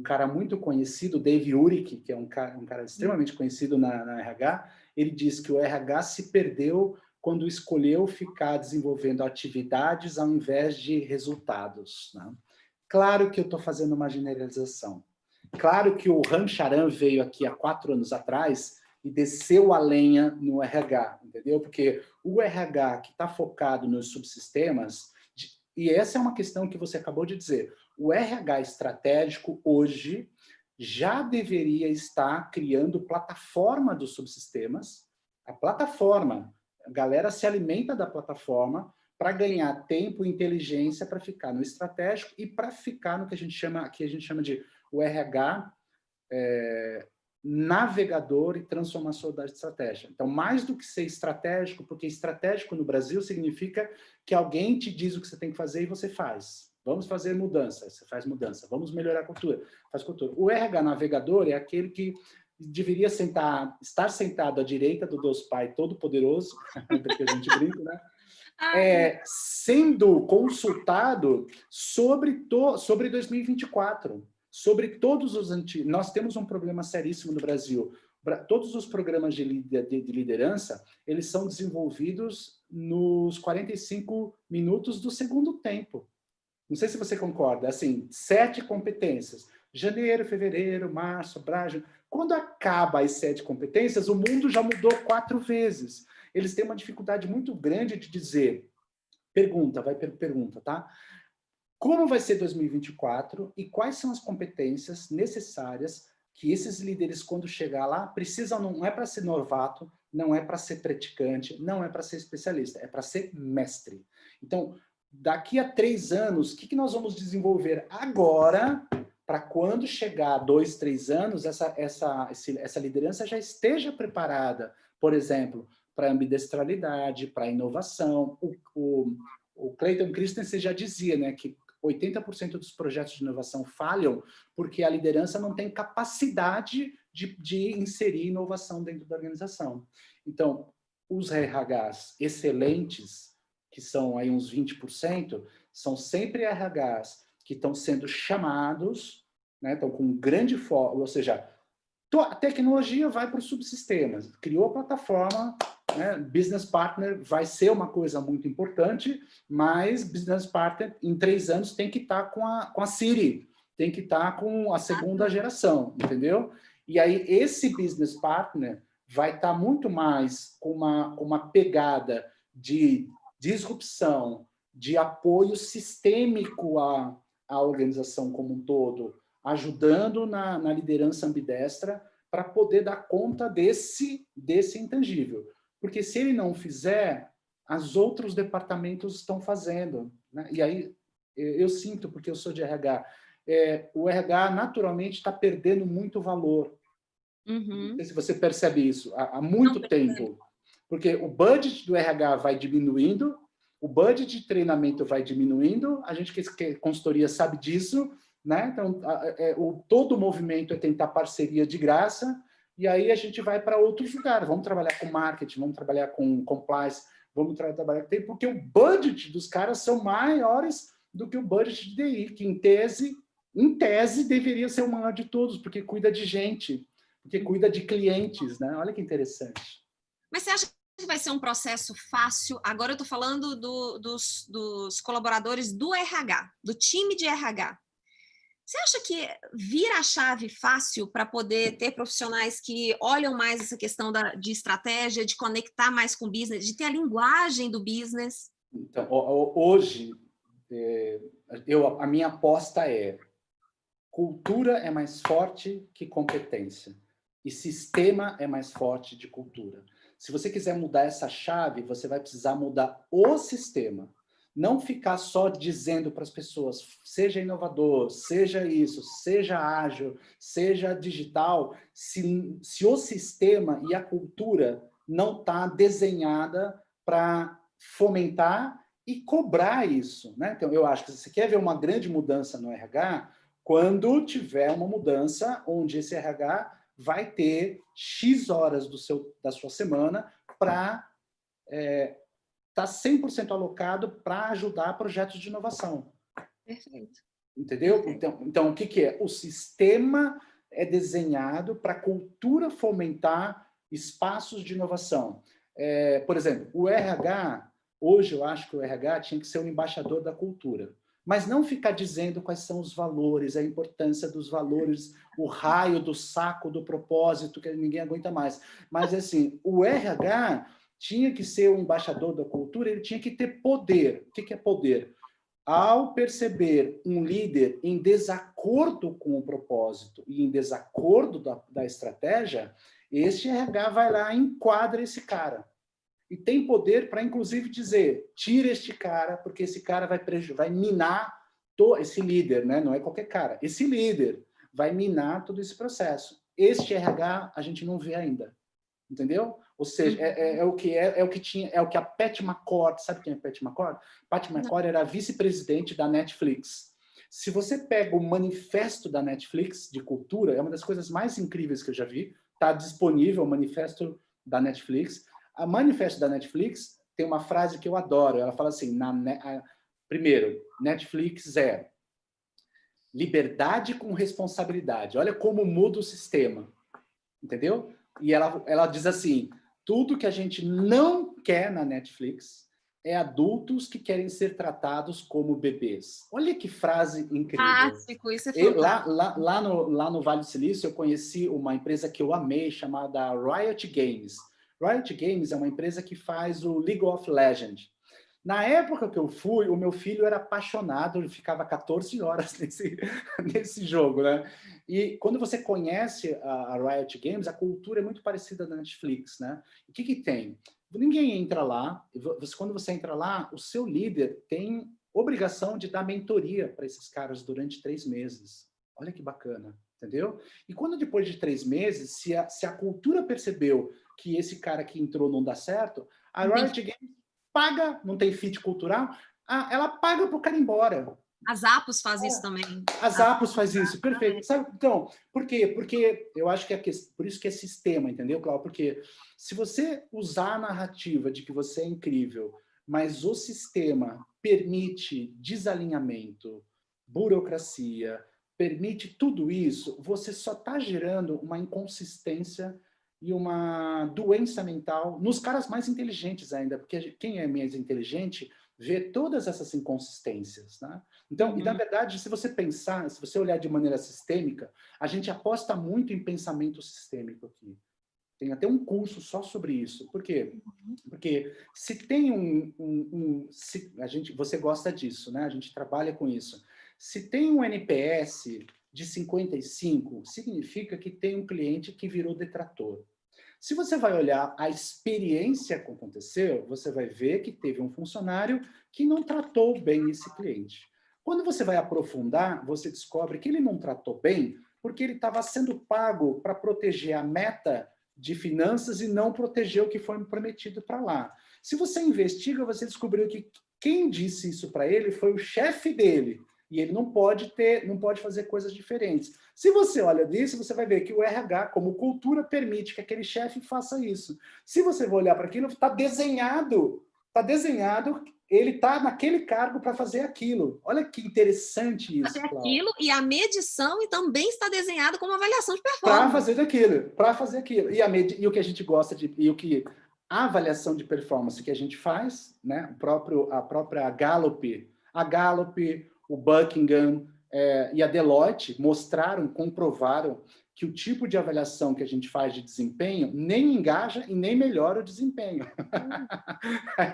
cara muito conhecido, Dave Urich, que é um cara extremamente conhecido na RH, ele diz que o RH se perdeu quando escolheu ficar desenvolvendo atividades ao invés de resultados, né? Claro que eu estou fazendo uma generalização. Claro que o Ram Charan veio aqui há 4 anos atrás e desceu a lenha no RH, entendeu? Porque o RH que está focado nos subsistemas, e essa é uma questão que você acabou de dizer, o RH estratégico hoje já deveria estar criando plataforma dos subsistemas, a plataforma, a galera se alimenta da plataforma para ganhar tempo e inteligência para ficar no estratégico e para ficar no que a gente chama de o RH navegador e transformador da estratégia. Então, mais do que ser estratégico, porque estratégico no Brasil significa que alguém te diz o que você tem que fazer e você faz. Vamos fazer mudança, você faz mudança. Vamos melhorar a cultura, faz cultura. O RH navegador é aquele que deveria estar sentado à direita do Deus Pai Todo-Poderoso, porque a gente brinca, né? Sendo consultado sobre 2024. Sobre todos os antigos... Nós temos um problema seríssimo no Brasil. Todos os programas de liderança, eles são desenvolvidos nos 45 minutos do segundo tempo. Não sei se você concorda. Assim, 7 competências. Janeiro, fevereiro, março, abril. Quando acaba as 7 competências, o mundo já mudou 4 vezes. Eles têm uma dificuldade muito grande de dizer... Pergunta, tá? Como vai ser 2024 e quais são as competências necessárias que esses líderes, quando chegar lá, precisam, não é para ser novato, não é para ser praticante, não é para ser especialista, é para ser mestre. Então, daqui a 3 anos, o que nós vamos desenvolver agora para quando chegar 2, 3 anos, essa liderança já esteja preparada, por exemplo, para a ambidestralidade, para a inovação. O Clayton Christensen já dizia, né, que 80% dos projetos de inovação falham porque a liderança não tem capacidade de inserir inovação dentro da organização. Então, os RHs excelentes, que são aí uns 20%, são sempre RHs que estão sendo chamados, né, estão com um grande foco, ou seja, a tecnologia vai para os subsistemas, criou a plataforma, né, Business Partner vai ser uma coisa muito importante, mas Business Partner, em 3 anos, tem que estar com a Siri, tem que estar com a segunda geração, entendeu? E aí, esse Business Partner vai estar muito mais com uma pegada de disrupção, de apoio sistêmico à organização como um todo, ajudando na liderança ambidestra para poder dar conta desse intangível. Porque se ele não fizer, os outros departamentos estão fazendo, né? E aí eu sinto, porque eu sou de RH, o RH naturalmente está perdendo muito valor. Não sei se você percebe isso há muito tempo. Porque o budget do RH vai diminuindo, o budget de treinamento vai diminuindo, a gente que é consultoria sabe disso, né? Então, todo o movimento é tentar parceria de graça, e aí a gente vai para outros lugares. Vamos trabalhar com marketing, vamos trabalhar com compliance, vamos trabalhar com TI, porque o budget dos caras são maiores do que o budget de TI, que em tese deveria ser o maior de todos, porque cuida de gente, porque cuida de clientes, né? Olha que interessante. Mas você acha que vai ser um processo fácil? Agora eu estou falando dos colaboradores do RH, do time de RH. Você acha que vira a chave fácil para poder ter profissionais que olham mais essa questão de estratégia, de conectar mais com o business, de ter a linguagem do business? Então, hoje, a minha aposta é cultura é mais forte que competência e sistema é mais forte de cultura. Se você quiser mudar essa chave, você vai precisar mudar o sistema. Não ficar só dizendo para as pessoas, seja inovador, seja isso, seja ágil, seja digital, se o sistema e a cultura não está desenhada para fomentar e cobrar isso, né? Então, eu acho que se você quer ver uma grande mudança no RH, quando tiver uma mudança onde esse RH vai ter X horas da sua semana para está 100% alocado para ajudar projetos de inovação. Perfeito. Entendeu? Perfeito. Então, o que é? O sistema é desenhado para a cultura fomentar espaços de inovação. Por exemplo, o RH, hoje eu acho que o RH tinha que ser o embaixador da cultura, mas não ficar dizendo quais são os valores, a importância dos valores, o raio do saco do propósito, que ninguém aguenta mais. Mas, assim, o RH tinha que ser o embaixador da cultura, ele tinha que ter poder. O que é poder? Ao perceber um líder em desacordo com o propósito e em desacordo da estratégia, este RH vai lá e enquadra esse cara. E tem poder para, inclusive, dizer, tira este cara, porque esse cara vai minar esse líder, né? Não é qualquer cara. Esse líder vai minar todo esse processo. Este RH a gente não vê ainda. Entendeu? Ou seja, é o que tinha, é o que a Pat McCord, sabe quem é a Pat McCord? Pat McCord era a vice-presidente da Netflix. Se você pega o manifesto da Netflix de cultura, é uma das coisas mais incríveis que eu já vi. Está disponível o manifesto da Netflix. A manifesto da Netflix tem uma frase que eu adoro. Ela fala assim: primeiro, Netflix é liberdade com responsabilidade. Olha como muda o sistema, entendeu? E ela diz assim, tudo que a gente não quer na Netflix é adultos que querem ser tratados como bebês. Olha que frase incrível. Fantástico, isso é fantástico. Lá no Vale do Silício, eu conheci uma empresa que eu amei, chamada Riot Games. Riot Games é uma empresa que faz o League of Legends. Na época que eu fui, o meu filho era apaixonado, ele ficava 14 horas nesse jogo, né? E quando você conhece a Riot Games, a cultura é muito parecida da Netflix, né? O que tem? Ninguém entra lá, quando você entra lá, o seu líder tem obrigação de dar mentoria para esses caras durante 3 meses. Olha que bacana, entendeu? E quando depois de 3 meses, se a cultura percebeu que esse cara que entrou não dá certo, a Riot Games paga, não tem fit cultural, ela paga para o cara ir embora. A Zappos faz isso também. A Zappos faz isso, perfeito. Sabe, então, por quê? Porque eu acho que por isso que é sistema, entendeu, Cláudio? Porque se você usar a narrativa de que você é incrível, mas o sistema permite desalinhamento, burocracia, permite tudo isso, você só está gerando uma inconsistência e uma doença mental nos caras mais inteligentes ainda, porque quem é mais inteligente vê todas essas inconsistências, né? Então, e na verdade, se você pensar, se você olhar de maneira sistêmica, a gente aposta muito em pensamento sistêmico aqui. Tem até um curso só sobre isso. Por quê? Porque se tem você gosta disso, né? A gente trabalha com isso. Se tem um NPS de 55, significa que tem um cliente que virou detrator. Se você vai olhar a experiência que aconteceu, você vai ver que teve um funcionário que não tratou bem esse cliente. Quando você vai aprofundar, você descobre que ele não tratou bem porque ele estava sendo pago para proteger a meta de finanças e não proteger o que foi prometido para lá. Se você investiga, você descobriu que quem disse isso para ele foi o chefe dele. E ele não pode fazer coisas diferentes. Se você olha disso, você vai ver que o RH, como cultura, permite que aquele chefe faça isso. Se você for olhar para aquilo, está desenhado, ele está naquele cargo para fazer aquilo. Olha que interessante isso, fazer aquilo, e a medição e também está desenhada como avaliação de performance. Para fazer aquilo. E o que a gente gosta a avaliação de performance que a gente faz, né? A própria Gallup, o Buckingham e a Deloitte comprovaram que o tipo de avaliação que a gente faz de desempenho nem engaja e nem melhora o desempenho.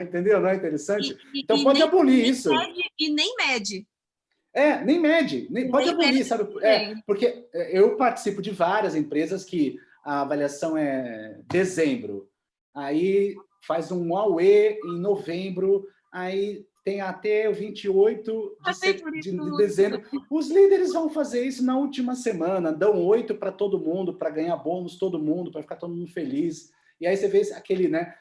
Entendeu? Não é interessante? Então pode abolir isso. E nem mede. Nem mede. Pode abolir, sabe? Porque eu participo de várias empresas que a avaliação é dezembro. Aí faz um AUE em novembro, aí tem até o 28 de dezembro. Os líderes vão fazer isso na última semana, dão 8 para todo mundo, para ganhar bônus todo mundo, para ficar todo mundo feliz. E aí você vê aquele, né,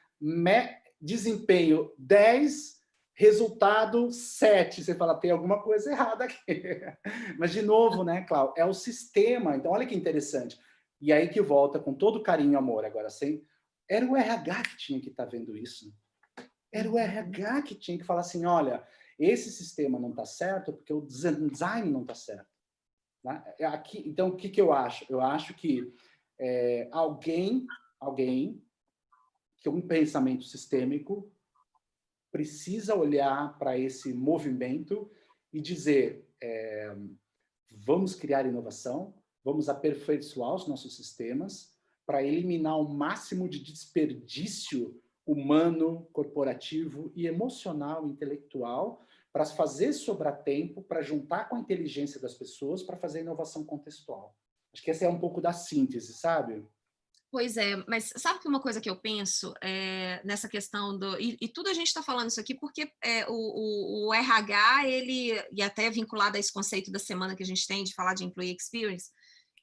desempenho 10, resultado 7. Você fala, tem alguma coisa errada aqui. Mas, de novo, né, Cláudio, é o sistema. Então, olha que interessante. E aí que volta com todo carinho e amor. Agora, era o RH que tinha que estar vendo isso. Era o RH que tinha que falar assim, olha, esse sistema não está certo porque o design não está certo. Né? Aqui, então, o que, que eu acho? Eu acho que alguém que um pensamento sistêmico precisa olhar para esse movimento e dizer, vamos criar inovação, vamos aperfeiçoar os nossos sistemas para eliminar o máximo de desperdício humano, corporativo e emocional, intelectual, para fazer sobrar tempo, para juntar com a inteligência das pessoas, para fazer inovação contextual. Acho que essa é um pouco da síntese, sabe? Pois é, mas sabe que uma coisa que eu penso nessa questão do... E tudo a gente está falando isso aqui porque o RH, ele, e até vinculado a esse conceito da semana que a gente tem de falar de Employee Experience,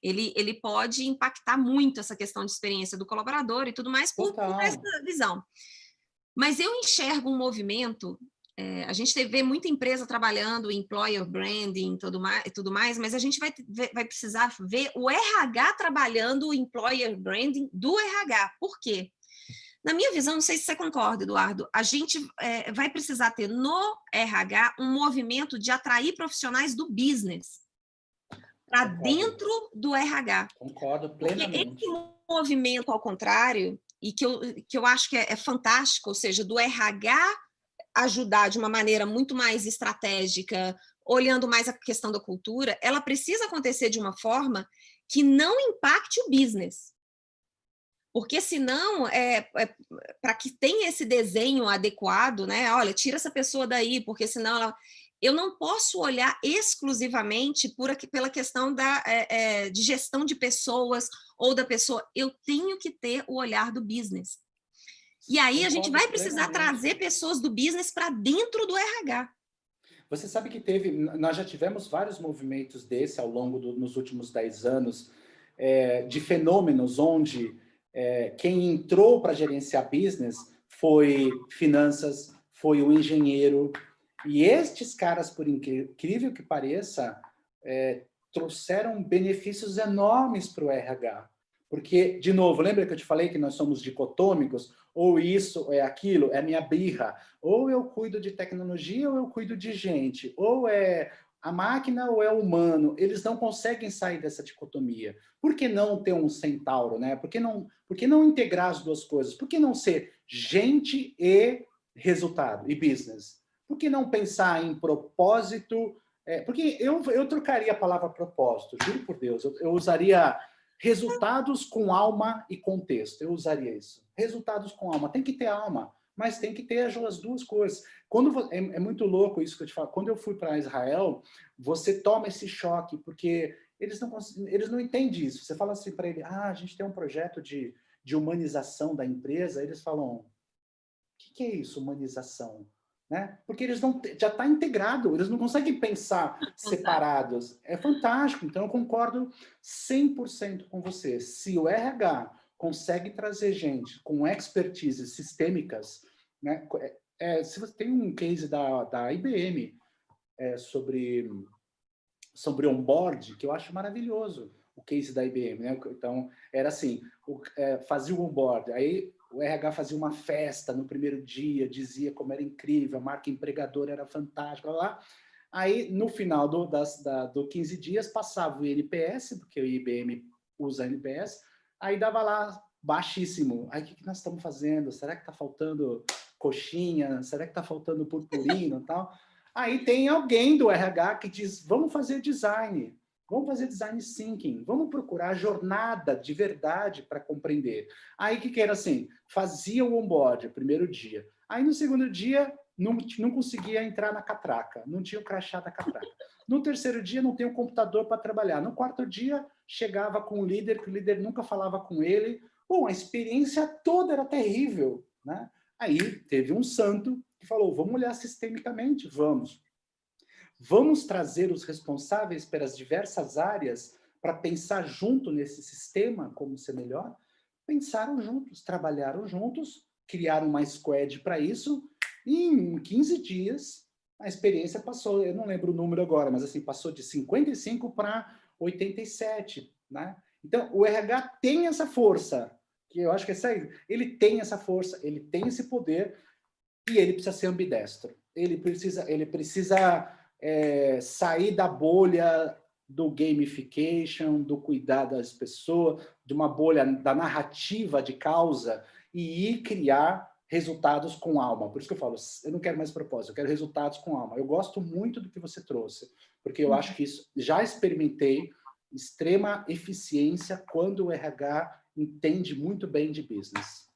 ele pode impactar muito essa questão de experiência do colaborador e tudo mais por essa Total. visão. Mas eu enxergo um movimento, a gente vê muita empresa trabalhando em employer branding e tudo mais, mas a gente vai precisar ver o RH trabalhando o employer branding do RH. Por quê? Na minha visão, não sei se você concorda, Eduardo, a gente vai precisar ter no RH um movimento de atrair profissionais do business para dentro do RH. Concordo Porque plenamente. esse movimento, ao contrário, e que eu acho que é fantástico, ou seja, do RH ajudar de uma maneira muito mais estratégica, olhando mais a questão da cultura, ela precisa acontecer de uma forma que não impacte o business. Porque senão, para que tenha esse desenho adequado, né? Olha, tira essa pessoa daí, porque senão eu não posso olhar exclusivamente pela questão de gestão de pessoas ou da pessoa. Eu tenho que ter o olhar do business. E aí a gente Concordo vai precisar plenamente. trazer pessoas do business para dentro do RH. Você sabe que nós já tivemos vários movimentos desse ao longo nos últimos 10 anos, de fenômenos onde quem entrou para gerenciar business foi finanças, foi o engenheiro, e estes caras, por incrível que pareça, trouxeram benefícios enormes para o RH. Porque, de novo, lembra que eu te falei que nós somos dicotômicos? Ou isso, ou é aquilo, é minha birra. Ou eu cuido de tecnologia, ou eu cuido de gente. Ou é a máquina, ou é o humano. Eles não conseguem sair dessa dicotomia. Por que não ter um centauro, né? Por que não integrar as duas coisas? Por que não ser gente e resultado, e business? Por que não pensar em propósito? Porque eu trocaria a palavra propósito, juro por Deus. Eu usaria resultados com alma e contexto. Eu usaria isso. Resultados com alma. Tem que ter alma, mas tem que ter as duas coisas. É muito louco isso que eu te falo. Quando eu fui para Israel, você toma esse choque, porque eles não entendem isso. Você fala assim para ele, a gente tem um projeto de humanização da empresa. Eles falam, o que é isso, humanização? Né? Porque eles não já está integrado, eles não conseguem pensar separados. É fantástico, então eu concordo 100% com você. Se o RH consegue trazer gente com expertise sistêmicas, né? Se você tem um case da IBM sobre onboard, que eu acho maravilhoso, o case da IBM, né? Então, era assim, fazia o onboard, aí o RH fazia uma festa no primeiro dia, dizia como era incrível, a marca empregadora era fantástica, lá. Aí, no final do 15 dias, passava o NPS, porque o IBM usa NPS, aí dava lá baixíssimo. Aí, o que nós estamos fazendo? Será que está faltando coxinha? Será que está faltando purpurina e tal? Aí tem alguém do RH que diz, vamos fazer design thinking, vamos procurar a jornada de verdade para compreender. Aí que era assim, fazia o onboard o primeiro dia. Aí no segundo dia não conseguia entrar na catraca, não tinha o crachá da catraca. No terceiro dia não tem o computador para trabalhar. No quarto dia chegava com o líder, que o líder nunca falava com ele. Bom, a experiência toda era terrível, né? Aí teve um santo que falou, vamos olhar sistemicamente, vamos. Vamos trazer os responsáveis pelas diversas áreas para pensar junto nesse sistema, como ser melhor? Pensaram juntos, trabalharam juntos, criaram uma squad para isso, e em 15 dias a experiência passou, eu não lembro o número agora, mas assim, passou de 55 para 87, né? Então, o RH tem essa força, que eu acho que ele tem essa força, ele tem esse poder, e ele precisa ser ambidestro. Ele precisa sair da bolha do gamification, do cuidar das pessoas, de uma bolha da narrativa de causa e ir criar resultados com alma. Por isso que eu falo, eu não quero mais propósito, eu quero resultados com alma. Eu gosto muito do que você trouxe, porque eu acho que isso, já experimentei extrema eficiência quando o RH entende muito bem de business.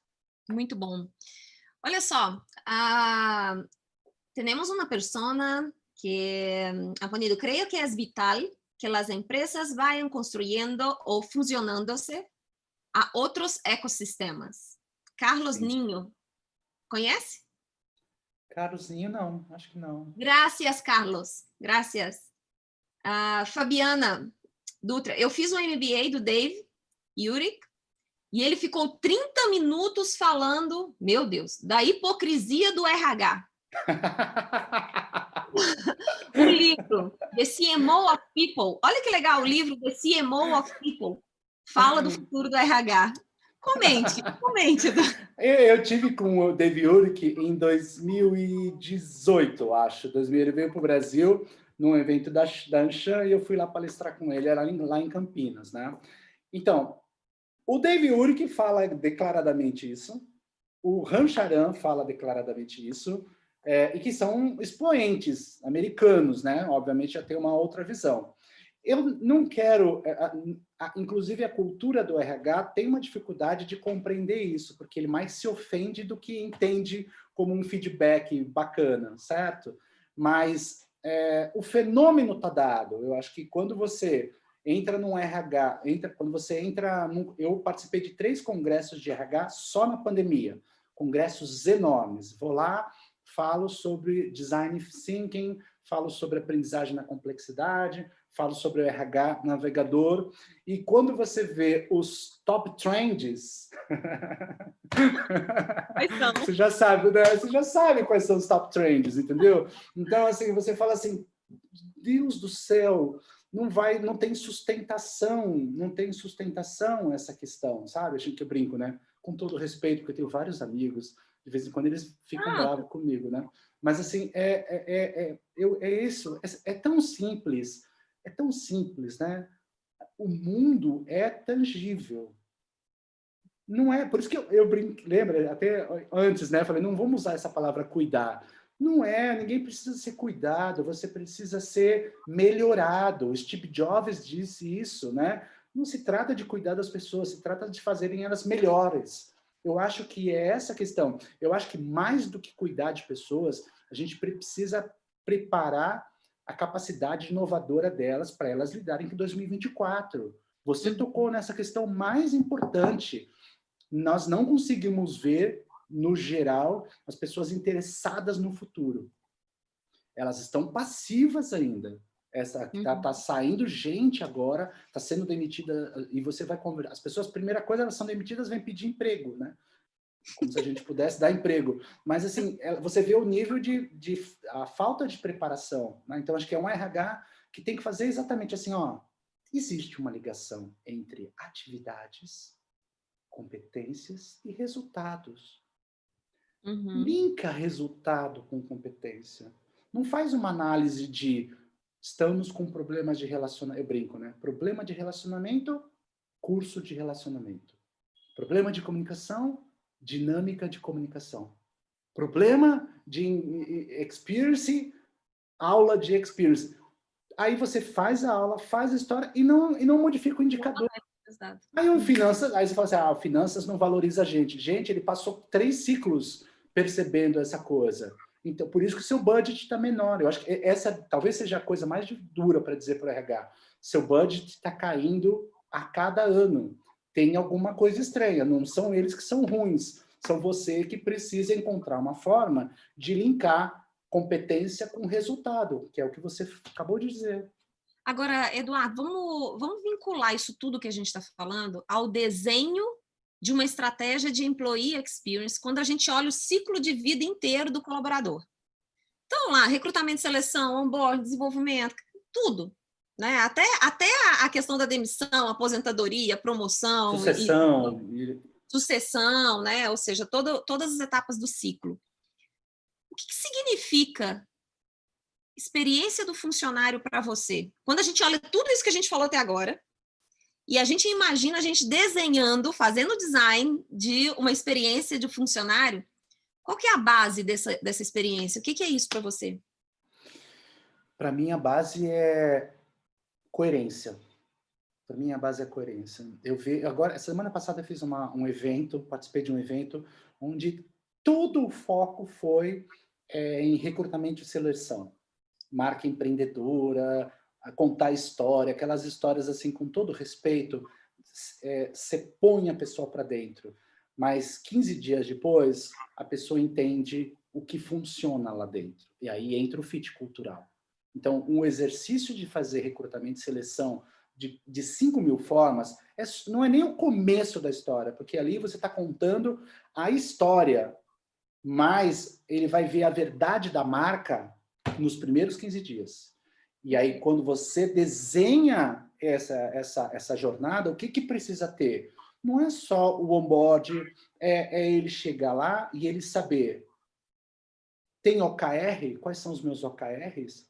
Muito bom. Olha só, temos uma persona que ha ponido, creo que es vital que las empresas vayan construyendo o fusionándose a otros ecosistemas. Carlos Sim. Ninho, conhece? Carlosinho, não, acho que não. Gracias, Carlos. Gracias. Fabiana Dutra, eu fiz um MBA do Dave Urich e ele ficou 30 minutos falando, meu Deus, da hipocrisia do RH. O livro, The CMO of People, olha que legal, o livro The CMO of People, fala do futuro do RH. Comente. Eu tive com o Dave Urich em 2018, acho. Ele veio para o Brasil num evento da Anshan e eu fui lá palestrar com ele, era lá em Campinas, né? Então, o Dave Urich fala declaradamente isso, o Rancharan fala declaradamente isso, e que são expoentes americanos, né? Obviamente já tem uma outra visão. Eu não quero... inclusive, a cultura do RH tem uma dificuldade de compreender isso, porque ele mais se ofende do que entende como um feedback bacana, certo? Mas o fenômeno está dado. Eu acho que quando você entra num RH, eu participei de 3 congressos de RH só na pandemia, congressos enormes. Vou lá, falo sobre design thinking, falo sobre aprendizagem na complexidade, falo sobre o RH navegador, e quando você vê os top trends, você já sabe, né? Você já sabe quais são os top trends, entendeu? Então, assim, você fala assim, Deus do céu, não tem sustentação essa questão, sabe? Acho que eu brinco, né? Com todo respeito, porque eu tenho vários amigos, de vez em quando eles ficam bravos comigo, né? Mas, assim, isso, é tão simples, né? O mundo é tangível. Não é, por isso que eu brinco, lembra, até antes, né? Falei, não vamos usar essa palavra cuidar. Não é, ninguém precisa ser cuidado, você precisa ser melhorado. O Steve Jobs disse isso, né? Não se trata de cuidar das pessoas, se trata de fazerem elas melhores. Eu acho que é essa a questão. Eu acho que mais do que cuidar de pessoas, a gente precisa preparar a capacidade inovadora delas para elas lidarem com 2024. Você tocou nessa questão mais importante. Nós não conseguimos ver, no geral, as pessoas interessadas no futuro. Elas estão passivas ainda. Tá saindo gente agora, está sendo demitida, e você vai conversar. As pessoas, primeira coisa, elas são demitidas, vêm pedir emprego, né? Como se a gente pudesse dar emprego. Mas, assim, você vê o nível a falta de preparação, né? Então, acho que é um RH que tem que fazer exatamente assim, ó, existe uma ligação entre atividades, competências e resultados. Linka resultado com competência. Não faz uma análise de estamos com problemas de relacionamento. Eu brinco, né? Problema de relacionamento, curso de relacionamento. Problema de comunicação, dinâmica de comunicação. Problema de experience, aula de experience. Aí você faz a aula, faz a história e não modifica o indicador. Aí aí você fala assim, finanças não valoriza a gente. Gente, ele passou 3 ciclos percebendo essa coisa. Então, por isso que o seu budget está menor. Eu acho que essa talvez seja a coisa mais dura para dizer para o RH. Seu budget está caindo a cada ano. Tem alguma coisa estranha. Não são eles que são ruins. São você que precisa encontrar uma forma de linkar competência com resultado, que é o que você acabou de dizer. Agora, Eduardo, vamos vincular isso tudo que a gente está falando ao desenho de uma estratégia de employee experience quando a gente olha o ciclo de vida inteiro do colaborador. Então, lá, recrutamento, seleção, onboard, desenvolvimento, tudo. Né? Até a questão da demissão, aposentadoria, promoção, sucessão, sucessão, né? Ou seja, todas as etapas do ciclo. O que significa experiência do funcionário para você? Quando a gente olha tudo isso que a gente falou até agora, e a gente imagina a gente desenhando, fazendo design de uma experiência de funcionário, qual que é a base dessa experiência? O que é isso para você? Para mim, a base é coerência. Para mim, a base é coerência. Eu vi agora, semana passada eu fiz um evento, participei de um evento onde todo o foco foi em recrutamento e seleção, marca empreendedora, a contar história, aquelas histórias assim com todo respeito, você põe a pessoa para dentro, mas 15 dias depois a pessoa entende o que funciona lá dentro e aí entra o fit cultural. Então, um exercício de fazer recrutamento e seleção de 5.000 formas, não é nem o começo da história, porque ali você está contando a história, mas ele vai ver a verdade da marca nos primeiros 15 dias. E aí, quando você desenha essa jornada, o que precisa ter? Não é só o onboard, é ele chegar lá e ele saber, tem OKR? Quais são os meus OKRs?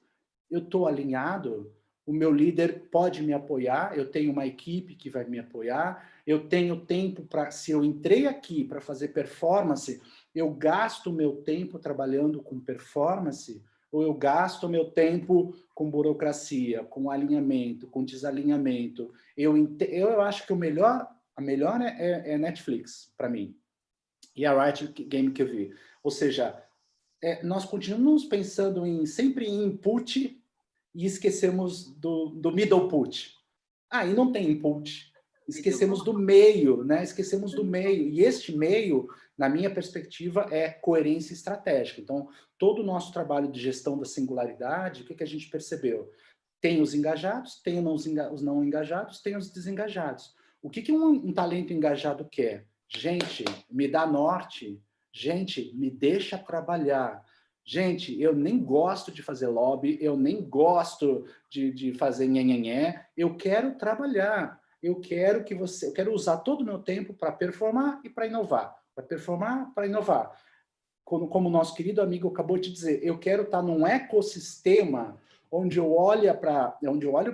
Eu estou alinhado? O meu líder pode me apoiar? Eu tenho uma equipe que vai me apoiar? Eu tenho tempo para, se eu entrei aqui para fazer performance, eu gasto o meu tempo trabalhando com performance? Ou eu gasto o meu tempo com burocracia, com alinhamento, com desalinhamento? Eu acho que a melhor é Netflix, para mim. E a Riot Game que eu vi. Ou seja, nós continuamos pensando sempre em input e esquecemos do middle put. Aí não tem input. Esquecemos do meio, né? Esquecemos do meio. E este meio, na minha perspectiva, é coerência estratégica. Então, todo o nosso trabalho de gestão da singularidade, o que a gente percebeu? Tem os engajados, tem os não engajados, tem os desengajados. O que um talento engajado quer? Gente, me dá norte. Gente, me deixa trabalhar. Gente, eu nem gosto de fazer lobby, eu nem gosto de fazer nhenhenhé, eu quero trabalhar. Eu quero usar todo o meu tempo para performar e para inovar. Para performar, para inovar. Como o nosso querido amigo acabou de dizer, eu quero estar num ecossistema onde eu olho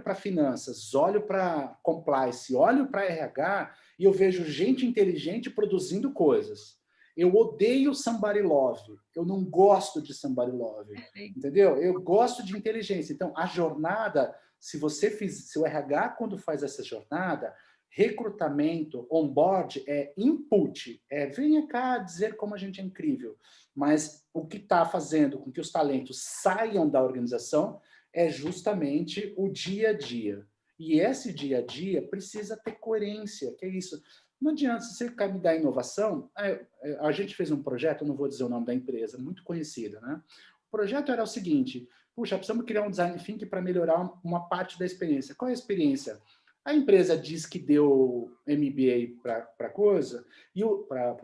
para finanças, olho para compliance, olho para RH e eu vejo gente inteligente produzindo coisas. Eu odeio somebody love. Eu não gosto de somebody love. Entendeu? Eu gosto de inteligência. Então, a jornada, se o RH, quando faz essa jornada, recrutamento, onboard, é input. Venha cá dizer como a gente é incrível. Mas o que está fazendo com que os talentos saiam da organização é justamente o dia a dia. E esse dia a dia precisa ter coerência, que é isso. Não adianta, se você quer me dar inovação, a gente fez um projeto, eu não vou dizer o nome da empresa, muito conhecida, né? O projeto era o seguinte, puxa, precisamos criar um design thinking para melhorar uma parte da experiência. Qual é a experiência? A empresa diz que deu MBA para coisa, para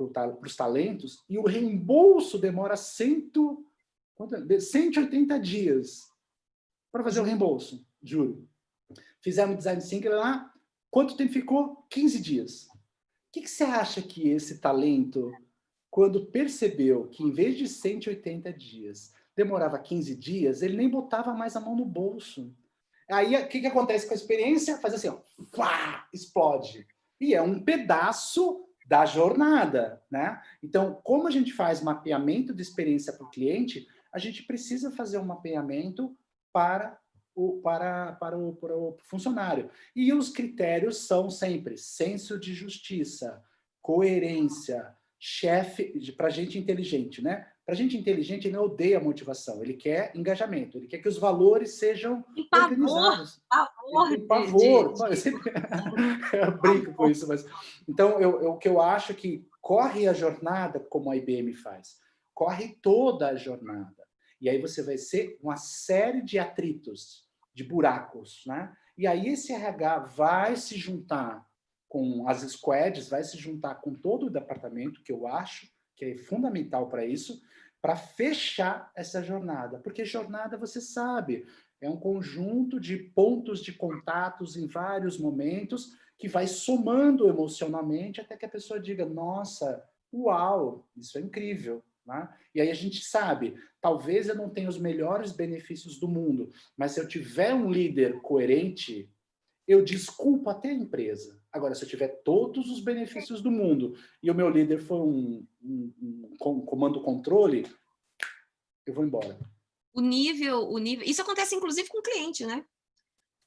os talentos, e o reembolso demora 180 dias para fazer o reembolso, juro. Fizemos design thinking lá, quanto tempo ficou? 15 dias. O que você acha que esse talento, quando percebeu que em vez de 180 dias, demorava 15 dias, ele nem botava mais a mão no bolso. Aí, o que acontece com a experiência? Faz assim, ó, pá, explode. E é um pedaço da jornada, né? Então, como a gente faz mapeamento de experiência para o cliente, a gente precisa fazer um mapeamento para o funcionário. E os critérios são sempre senso de justiça, coerência, chefe, para gente inteligente, né? Para gente inteligente, ele não odeia motivação, ele quer engajamento, ele quer que os valores sejam Tem organizados. Ele pavor tem pavor. de Eu brinco com isso, mas... Então, o que eu acho é que corre a jornada como a IBM faz. Corre toda a jornada. E aí você vai ser uma série de atritos, de buracos, né? E aí esse RH vai se juntar com as squads, vai se juntar com todo o departamento, que eu acho que é fundamental para isso, para fechar essa jornada. Porque jornada, você sabe, é um conjunto de pontos de contatos em vários momentos que vai somando emocionalmente até que a pessoa diga, nossa, uau, isso é incrível. né? E aí a gente sabe, talvez eu não tenha os melhores benefícios do mundo, mas se eu tiver um líder coerente, eu desculpo até a empresa. Agora, se eu tiver todos os benefícios do mundo e o meu líder for um comando-controle, eu vou embora. Isso acontece inclusive com o cliente, né?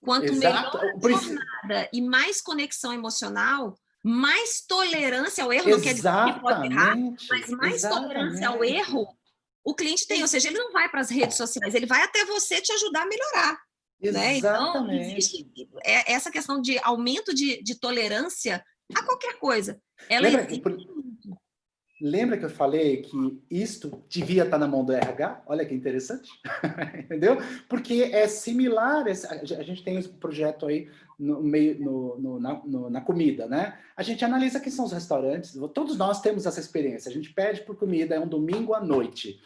Quanto melhor Exato. a jornada e mais conexão emocional, mais tolerância ao erro, não quer dizer que pode errar, mas Exatamente, mais tolerância ao exatamente. erro o cliente tem, ou seja, ele não vai para as redes sociais, ele vai até você te ajudar a melhorar, né? Então, existe Exatamente. essa questão de aumento de tolerância a qualquer coisa. Ela Lembra, existe. lembra que eu falei que isto devia estar na mão do RH? Olha que interessante. Entendeu? Porque é similar, a gente tem esse projeto aí no meio, na comida, né? A gente analisa quem são os restaurantes, todos nós temos essa experiência, a gente pede por comida, é um domingo à noite,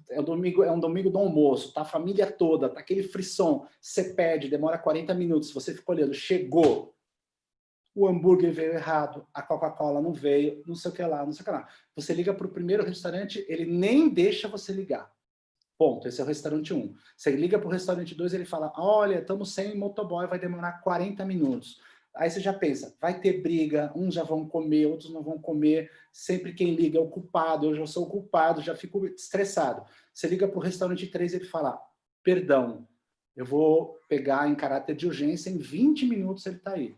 é um domingo do almoço, tá a família toda, tá aquele frisson, você pede, demora 40 minutos, você fica olhando, chegou, o hambúrguer veio errado, a Coca-Cola não veio, não sei o que lá, não sei o que lá. Você liga para o primeiro restaurante, ele nem deixa você ligar. Ponto, esse é o restaurante 1. Você liga para o restaurante 2, ele fala, olha, estamos sem motoboy, vai demorar 40 minutos. Aí você já pensa, vai ter briga, uns já vão comer, outros não vão comer, sempre quem liga é o culpado, eu já sou o culpado, já fico estressado. Você liga para o restaurante 3, ele fala, perdão, eu vou pegar em caráter de urgência, em 20 minutos ele está aí.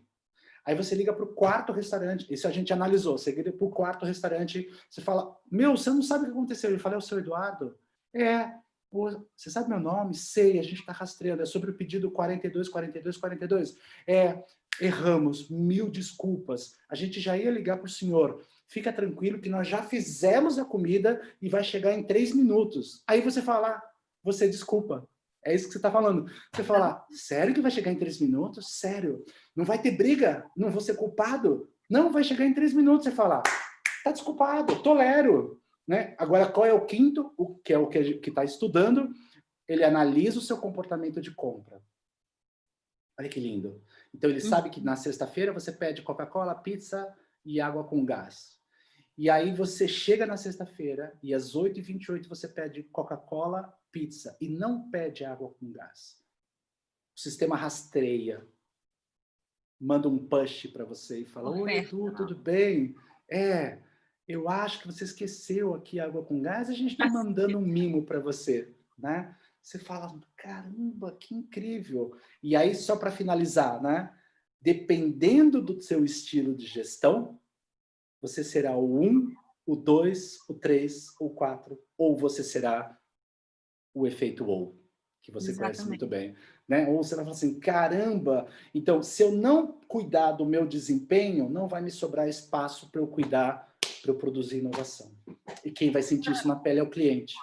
Aí você liga para o quarto restaurante, isso a gente analisou, você liga para o quarto restaurante, você fala, meu, você não sabe o que aconteceu. Ele fala, é o seu Eduardo? É, pô, você sabe meu nome? Sei, a gente está rastreando, é sobre o pedido 42, 42, 42. É, erramos, 1000 desculpas. A gente já ia ligar para o senhor, fica tranquilo que nós já fizemos a comida e vai chegar em 3 minutos. Aí você fala, você desculpa. É isso que você está falando. Você fala, sério que vai chegar em 3 minutos? Sério? Não vai ter briga? Não vou ser culpado? Não, vai chegar em 3 minutos. Você fala, tá desculpado, tolero. Né? Agora, qual é o quinto? O que é o que está estudando? Ele analisa o seu comportamento de compra. Olha que lindo. Então, ele sabe que na sexta-feira você pede Coca-Cola, pizza e água com gás. E aí você chega na sexta-feira e às 8h28 você pede Coca-Cola, pizza e não pede água com gás. O sistema rastreia, manda um push para você e fala, oi Edu, tudo bem? Eu acho que você esqueceu aqui água com gás, a gente está mandando um mimo para você, né? Você fala, caramba, que incrível. E aí, só para finalizar, né? Dependendo do seu estilo de gestão, você será o 1, o 2, o 3, o 4, ou você será o efeito ou, que você conhece muito bem. Né? Ou você vai falar assim, caramba, então se eu não cuidar do meu desempenho, não vai me sobrar espaço para eu cuidar, para eu produzir inovação. E quem vai sentir isso na pele é o cliente.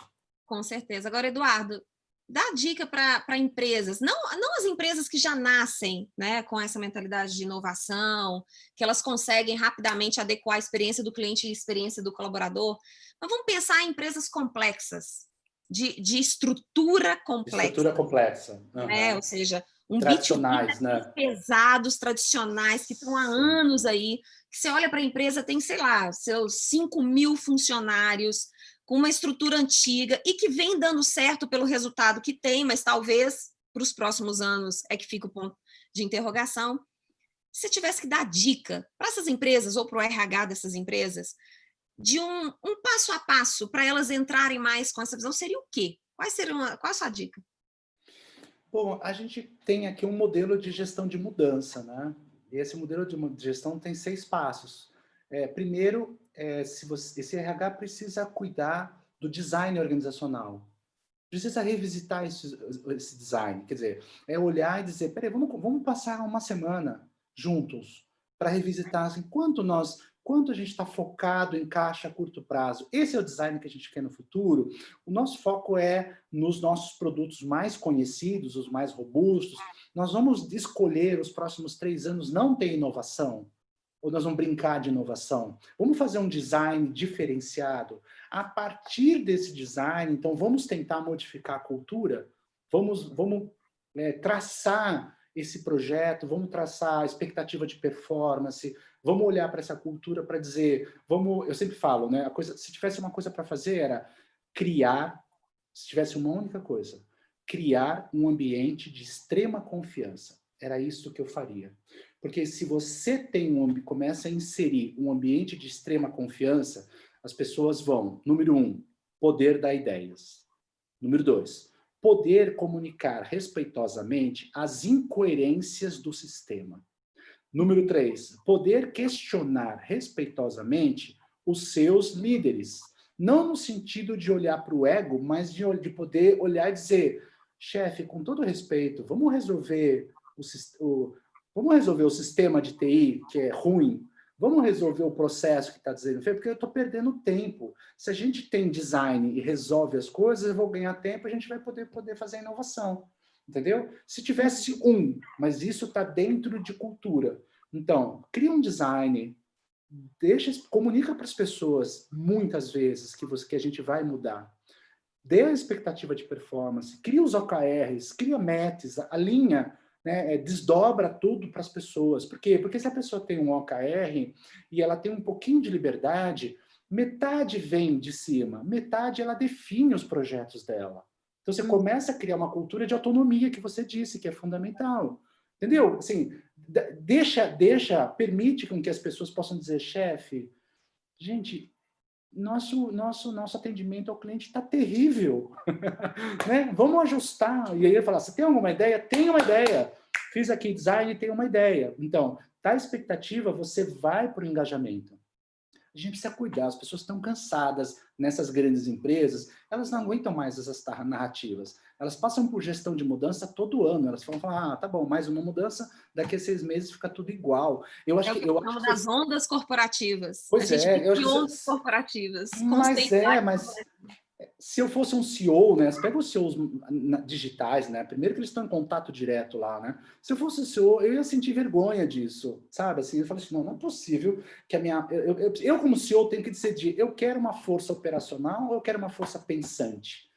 Com certeza. Agora, Eduardo, dá dica para empresas, não as empresas que já nascem, né, com essa mentalidade de inovação, que elas conseguem rapidamente adequar a experiência do cliente e a experiência do colaborador, mas vamos pensar em empresas complexas, de estrutura complexa. Estrutura complexa. Né? Ou seja, um tradicionais, B2B né? Pesados, tradicionais, que estão há anos aí, que você olha para a empresa, tem, sei lá, seus 5.000 funcionários, com uma estrutura antiga e que vem dando certo pelo resultado que tem, mas talvez para os próximos anos é que fica o ponto de interrogação. Se você tivesse que dar dica para essas empresas ou para o RH dessas empresas, de um passo a passo para elas entrarem mais com essa visão, seria o quê? Qual é a sua dica? Bom, a gente tem aqui um modelo de gestão de mudança, né? E esse modelo de gestão tem 6 passos. Primeiro, esse RH precisa cuidar do design organizacional. Precisa revisitar esse design. Quer dizer, olhar e dizer, peraí, vamos passar uma semana juntos para revisitar assim, quanto a gente está focado em caixa a curto prazo. Esse é o design que a gente quer no futuro. O nosso foco é nos nossos produtos mais conhecidos, os mais robustos. Nós vamos escolher os próximos 3 anos não ter inovação? Ou nós vamos brincar de inovação? Vamos fazer um design diferenciado? A partir desse design, então, vamos tentar modificar a cultura? Vamos traçar esse projeto, vamos traçar a expectativa de performance, Vamos olhar para essa cultura para dizer, vamos, eu sempre falo, né, a coisa, se tivesse uma coisa para fazer era criar, se tivesse uma única coisa, criar um ambiente de extrema confiança. Era isso que eu faria. Porque se você tem começa a inserir um ambiente de extrema confiança, as pessoas vão, número 1, poder dar ideias. Número 2, poder comunicar respeitosamente as incoerências do sistema. Número 3, poder questionar respeitosamente os seus líderes. Não no sentido de olhar para o ego, mas de poder olhar e dizer, chefe, com todo respeito, vamos resolver o sistema de TI, que é ruim, vamos resolver o processo que está dizendo, porque eu estou perdendo tempo. Se a gente tem design e resolve as coisas, eu vou ganhar tempo, a gente vai poder fazer a inovação. Entendeu? Se tivesse mas isso está dentro de cultura. Então, cria um design, comunica para as pessoas, muitas vezes, que a gente vai mudar. Dê a expectativa de performance, cria os OKRs, cria metas, alinha, né, desdobra tudo para as pessoas. Por quê? Porque se a pessoa tem um OKR e ela tem um pouquinho de liberdade, metade vem de cima, metade ela define os projetos dela. Então, você começa a criar uma cultura de autonomia que você disse, que é fundamental. Entendeu? Assim, permite com que as pessoas possam dizer, chefe, gente, nosso atendimento ao cliente está terrível. Né? Vamos ajustar. E aí ele fala, você tem alguma ideia? Tenho uma ideia. Fiz aqui design e tenho uma ideia. Então, tá a expectativa, você vai para o engajamento. A gente precisa cuidar, as pessoas estão cansadas nessas grandes empresas, elas não aguentam mais essas narrativas. Elas passam por gestão de mudança todo ano, elas vão falar, tá bom, mais uma mudança, daqui a 6 meses fica tudo igual. Eu acho que das ondas corporativas. Pois a gente vive ondas corporativas. Mas se eu fosse um CEO, né? Você pega os CEOs digitais, né? Primeiro que eles estão em contato direto lá, né? Se eu fosse um CEO, eu ia sentir vergonha disso, sabe? Assim, eu falei assim, não é possível que a minha... Eu como CEO, tenho que decidir, eu quero uma força operacional ou eu quero uma força pensante?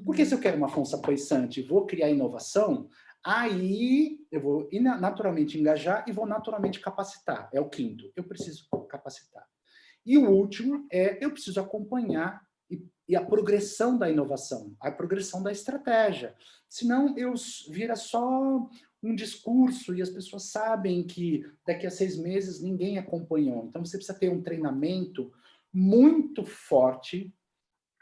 Porque se eu quero uma força pensante, vou criar inovação, aí eu vou naturalmente engajar e vou naturalmente capacitar. É o quinto, eu preciso capacitar. E o último eu preciso acompanhar e a progressão da inovação, a progressão da estratégia. Senão, vira só um discurso e as pessoas sabem que daqui a 6 meses ninguém acompanhou. Então, você precisa ter um treinamento muito forte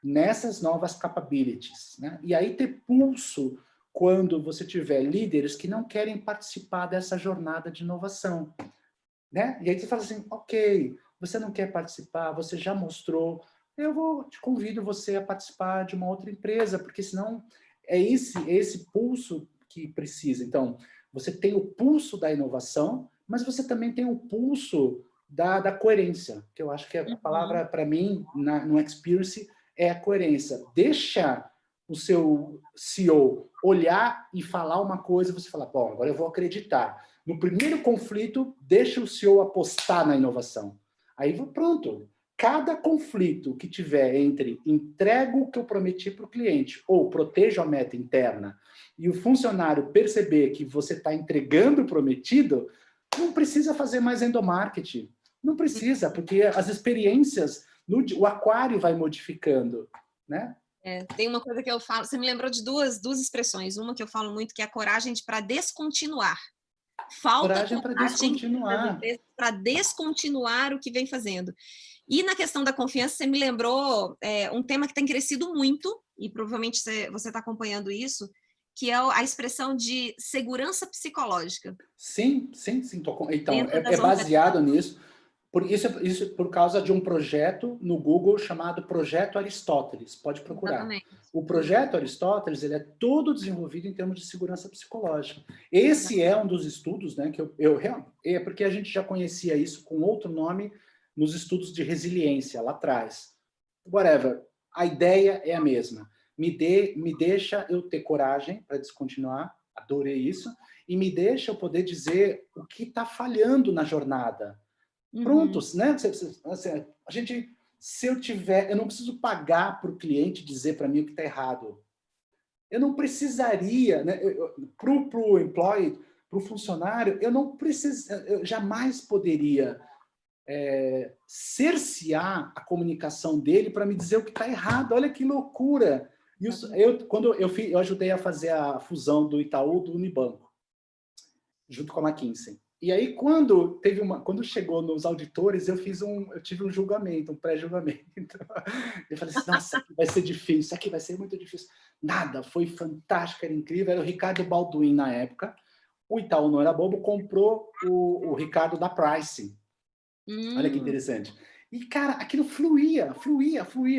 nessas novas capabilities. Né? E aí ter pulso quando você tiver líderes que não querem participar dessa jornada de inovação. Né? E aí você fala assim, ok, você não quer participar, você já mostrou, te convido você a participar de uma outra empresa, porque senão é esse pulso que precisa. Então, você tem o pulso da inovação, mas você também tem o pulso da coerência, que eu acho que a palavra, para mim, no Experience, é a coerência. Deixa o seu CEO olhar e falar uma coisa, você fala, bom, agora eu vou acreditar. No primeiro conflito, deixa o CEO apostar na inovação. Aí, pronto. Cada conflito que tiver entre entrego o que eu prometi para o cliente ou protejo a meta interna e o funcionário perceber que você está entregando o prometido, não precisa fazer mais endomarketing. Não precisa, porque as experiências, o aquário vai modificando, né? Tem uma coisa que eu falo, você me lembrou de duas expressões. Uma que eu falo muito, que é a coragem para descontinuar. Falta coragem para descontinuar. Para descontinuar o que vem fazendo. E na questão da confiança, você me lembrou um tema que tem crescido muito, e provavelmente você está acompanhando isso, que é a expressão de segurança psicológica. Sim. Então, é baseado nisso. Isso por causa de um projeto no Google chamado Projeto Aristóteles. Pode procurar. Exatamente. O Projeto Aristóteles, ele é todo desenvolvido em termos de segurança psicológica. Esse é um dos estudos, né, que é porque a gente já conhecia isso com outro nome nos estudos de resiliência lá atrás. Whatever. A ideia é a mesma. Me deixa eu ter coragem para descontinuar, adorei isso, e me deixa eu poder dizer o que está falhando na jornada. Prontos, né? A gente, se eu não preciso pagar para o cliente dizer para mim o que está errado. Eu não precisaria, né? Para o employee, para o funcionário, eu jamais poderia cercear a comunicação dele para me dizer o que está errado. Olha que loucura! Quando eu ajudei a fazer a fusão do Itaú do Unibanco, junto com a McKinsey. E aí, quando chegou nos auditores, eu tive um julgamento, um pré-julgamento. Eu falei assim, nossa, aqui vai ser difícil, isso aqui vai ser muito difícil. Nada, foi fantástico, era incrível. Era o Ricardo Balduin na época. O Itaú não era bobo, comprou o Ricardo da Price. Olha que interessante. E, cara, aquilo fluía.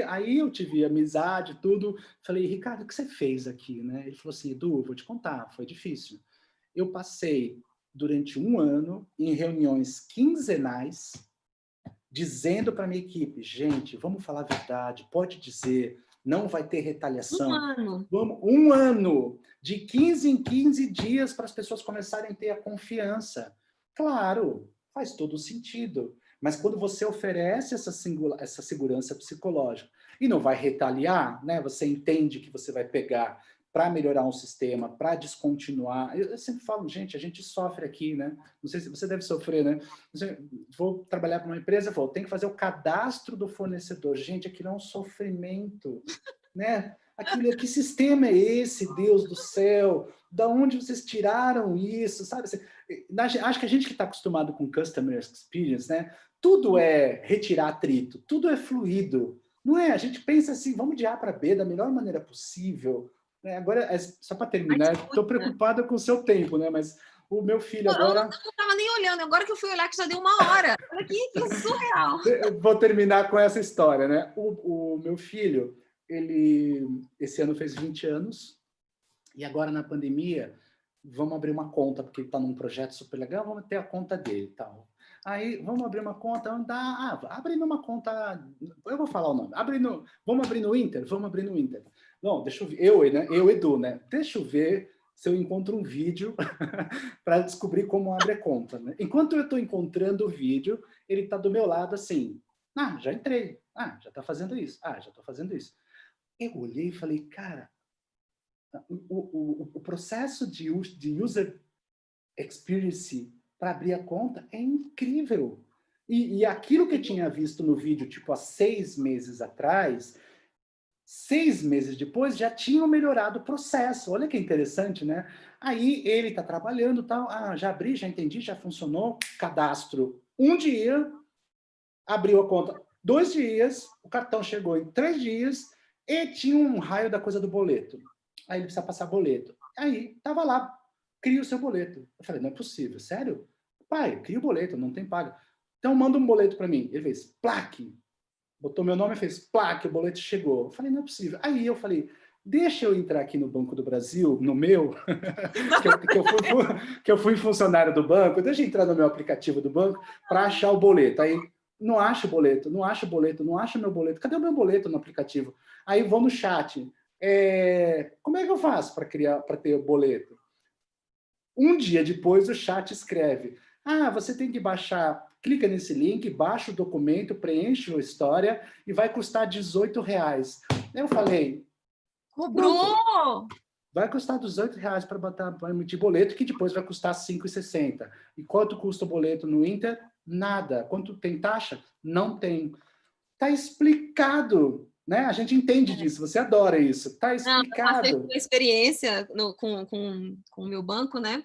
Aí eu tive amizade, tudo. Falei, Ricardo, o que você fez aqui? Né? Ele falou assim, Edu, vou te contar, foi difícil. Eu passei durante um ano em reuniões quinzenais, dizendo para a minha equipe, gente, vamos falar a verdade, pode dizer, não vai ter retaliação. Um ano, de 15 em 15 dias para as pessoas começarem a ter a confiança. Claro, faz todo sentido. Mas quando você oferece essa segurança psicológica e não vai retaliar, né? Você entende que você vai pegar para melhorar um sistema, para descontinuar. Eu sempre falo, gente, a gente sofre aqui, né? Não sei se você deve sofrer, né? Vou trabalhar para uma empresa, tem que fazer o cadastro do fornecedor. Gente, aquilo é um sofrimento, né? Que sistema é esse, Deus do céu? Da onde vocês tiraram isso, sabe? Acho que a gente que está acostumado com Customer Experience, né? Tudo é retirar atrito, tudo é fluido. Não é? A gente pensa assim, vamos de A para B da melhor maneira possível. Agora, só para terminar, estou preocupada com o seu tempo, né? Mas o meu filho agora... Eu não estava nem olhando, agora que eu fui olhar que já deu 1 hora. Olha que surreal. Eu vou terminar com essa história, né? O meu filho, ele esse ano fez 20 anos, e agora na pandemia, vamos abrir uma conta, porque ele está num projeto super legal, vamos ter a conta dele e tal. Aí, vamos abrir uma conta, abre numa conta, eu vou falar o nome, vamos abrir no Inter? Vamos abrir no Inter. Não, deixa eu ver, eu, Edu, né? Deixa eu ver se eu encontro um vídeo para descobrir como abre a conta, né? Enquanto eu estou encontrando o vídeo, ele está do meu lado assim, já entrei, já está fazendo isso, já estou fazendo isso. Eu olhei e falei, cara, o processo de user experience para abrir a conta é incrível. E aquilo que eu tinha visto no vídeo, tipo, há 6 meses atrás, 6 meses depois, já tinham melhorado o processo. Olha que interessante, né? Aí ele está trabalhando, tal, já abri, já entendi, já funcionou, cadastro. Um dia, abriu a conta. 2 dias, o cartão chegou em 3 dias, e tinha um raio da coisa do boleto. Aí ele precisa passar boleto. Aí, estava lá, cria o seu boleto. Eu falei, não é possível, sério? Pai, cria o boleto, não tem paga. Então, manda um boleto para mim. Ele fez, plaque. Botou meu nome e fez, plaque, o boleto chegou. Eu falei, não é possível. Aí eu falei, deixa eu entrar aqui no Banco do Brasil, no meu, que eu fui funcionário do banco, deixa eu entrar no meu aplicativo do banco para achar o boleto. Aí, não acho o boleto, não acho o boleto, não acho meu boleto. Cadê o meu boleto no aplicativo? Aí vou no chat. Como é que eu faço para ter o boleto? Um dia depois, o chat escreve, você tem que baixar, clica nesse link, baixa o documento, preenche a história e vai custar R$18. Eu falei, cobrou! Vai custar R$18 para emitir boleto, que depois vai custar R$5,60. E quanto custa o boleto no Inter? Nada. Quanto tem taxa? Não tem. Está explicado, né? A gente entende disso, você adora isso. Está explicado. Eu passei por uma experiência com o meu banco, né?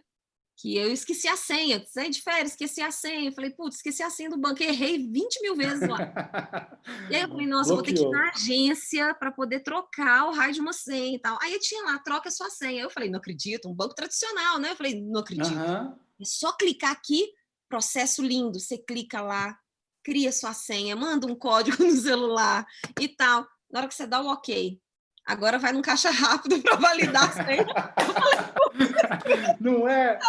Que eu esqueci a senha, saí de férias, esqueci a senha. Eu falei, putz, esqueci a senha do banco, errei 20 mil vezes lá. E aí eu falei, nossa, eu vou ter que ir na agência para poder trocar o raio de uma senha e tal. Aí tinha lá, troca a sua senha. Eu falei, não acredito, um banco tradicional, né? Eu falei, não acredito. É só clicar aqui, processo lindo. Você clica lá, cria sua senha, manda um código no celular e tal. Na hora que você dá o ok, agora vai num caixa rápido para validar a senha. Eu falei, não é?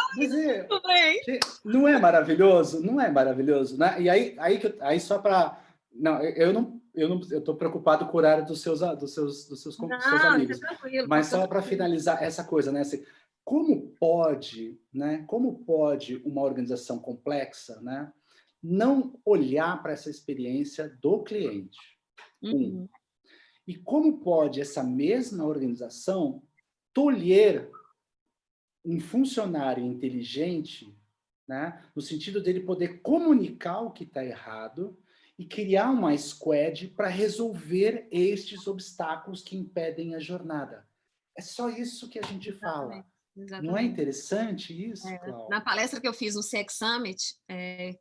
Não é maravilhoso? Não é maravilhoso, né? E aí só para... Não, eu estou preocupado com o horário dos seus amigos. Mas só para finalizar essa coisa, né? Assim, como pode uma organização complexa, né, não olhar para essa experiência do cliente? E como pode essa mesma organização tolher um funcionário inteligente né? No sentido dele poder comunicar o que está errado e criar uma squad para resolver estes obstáculos que impedem a jornada. É só isso que a gente fala. Exatamente, Não é exatamente. interessante isso, Na Cláudia? palestra que eu fiz no CX Summit,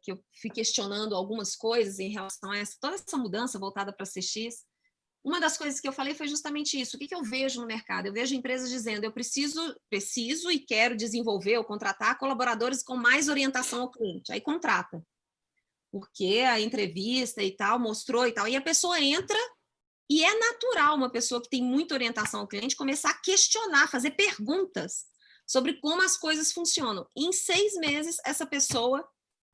que eu fui questionando algumas coisas em relação a toda essa mudança voltada para CX, uma das coisas que eu falei foi justamente isso. O que eu vejo no mercado? Eu vejo empresas dizendo, eu preciso e quero desenvolver ou contratar colaboradores com mais orientação ao cliente. Aí contrata, porque a entrevista e tal mostrou e tal. E a pessoa entra e é natural uma pessoa que tem muita orientação ao cliente começar a questionar, fazer perguntas sobre como as coisas funcionam. E em 6 meses, essa pessoa,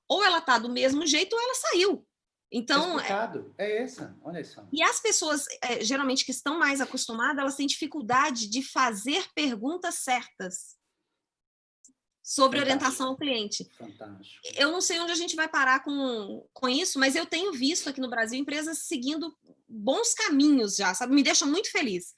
ou ela está do mesmo jeito, ou ela saiu. Está Então, explicado. É essa, olha só. e as pessoas, geralmente, que estão mais acostumadas, elas têm dificuldade de fazer perguntas certas sobre orientação ao cliente. Fantástico. Eu não sei onde a gente vai parar com isso, mas eu tenho visto aqui no Brasil empresas seguindo bons caminhos já, sabe? Me deixa muito feliz,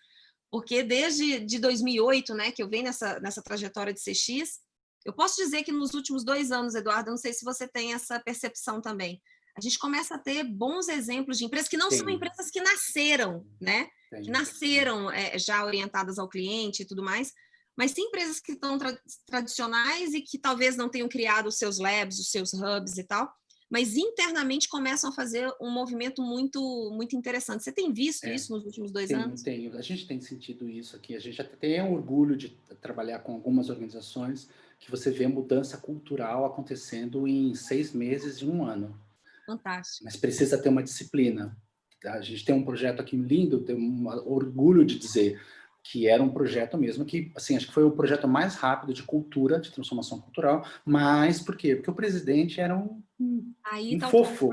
porque desde de 2008, né, que eu venho nessa trajetória de CX, eu posso dizer que nos últimos 2 anos, Eduardo, eu não sei se você tem essa percepção também, a gente começa a ter bons exemplos de empresas que não são Tem, empresas que nasceram, né? Que tem. nasceram já orientadas ao cliente e tudo mais, mas tem empresas que estão tradicionais e que talvez não tenham criado os seus labs, os seus hubs e tal, mas internamente começam a fazer um movimento muito, muito interessante. Você tem visto isso nos últimos 2 anos? Tenho. A gente tem sentido isso aqui. A gente até tem orgulho de trabalhar com algumas organizações que você vê mudança cultural acontecendo em 6 meses e 1 ano. Fantástico. Mas precisa ter uma disciplina. A gente tem um projeto aqui lindo, tenho um orgulho de dizer que era um projeto mesmo que, assim, acho que foi o projeto mais rápido de cultura, de transformação cultural, mas por quê? Porque o presidente era Aí um tá o fofo.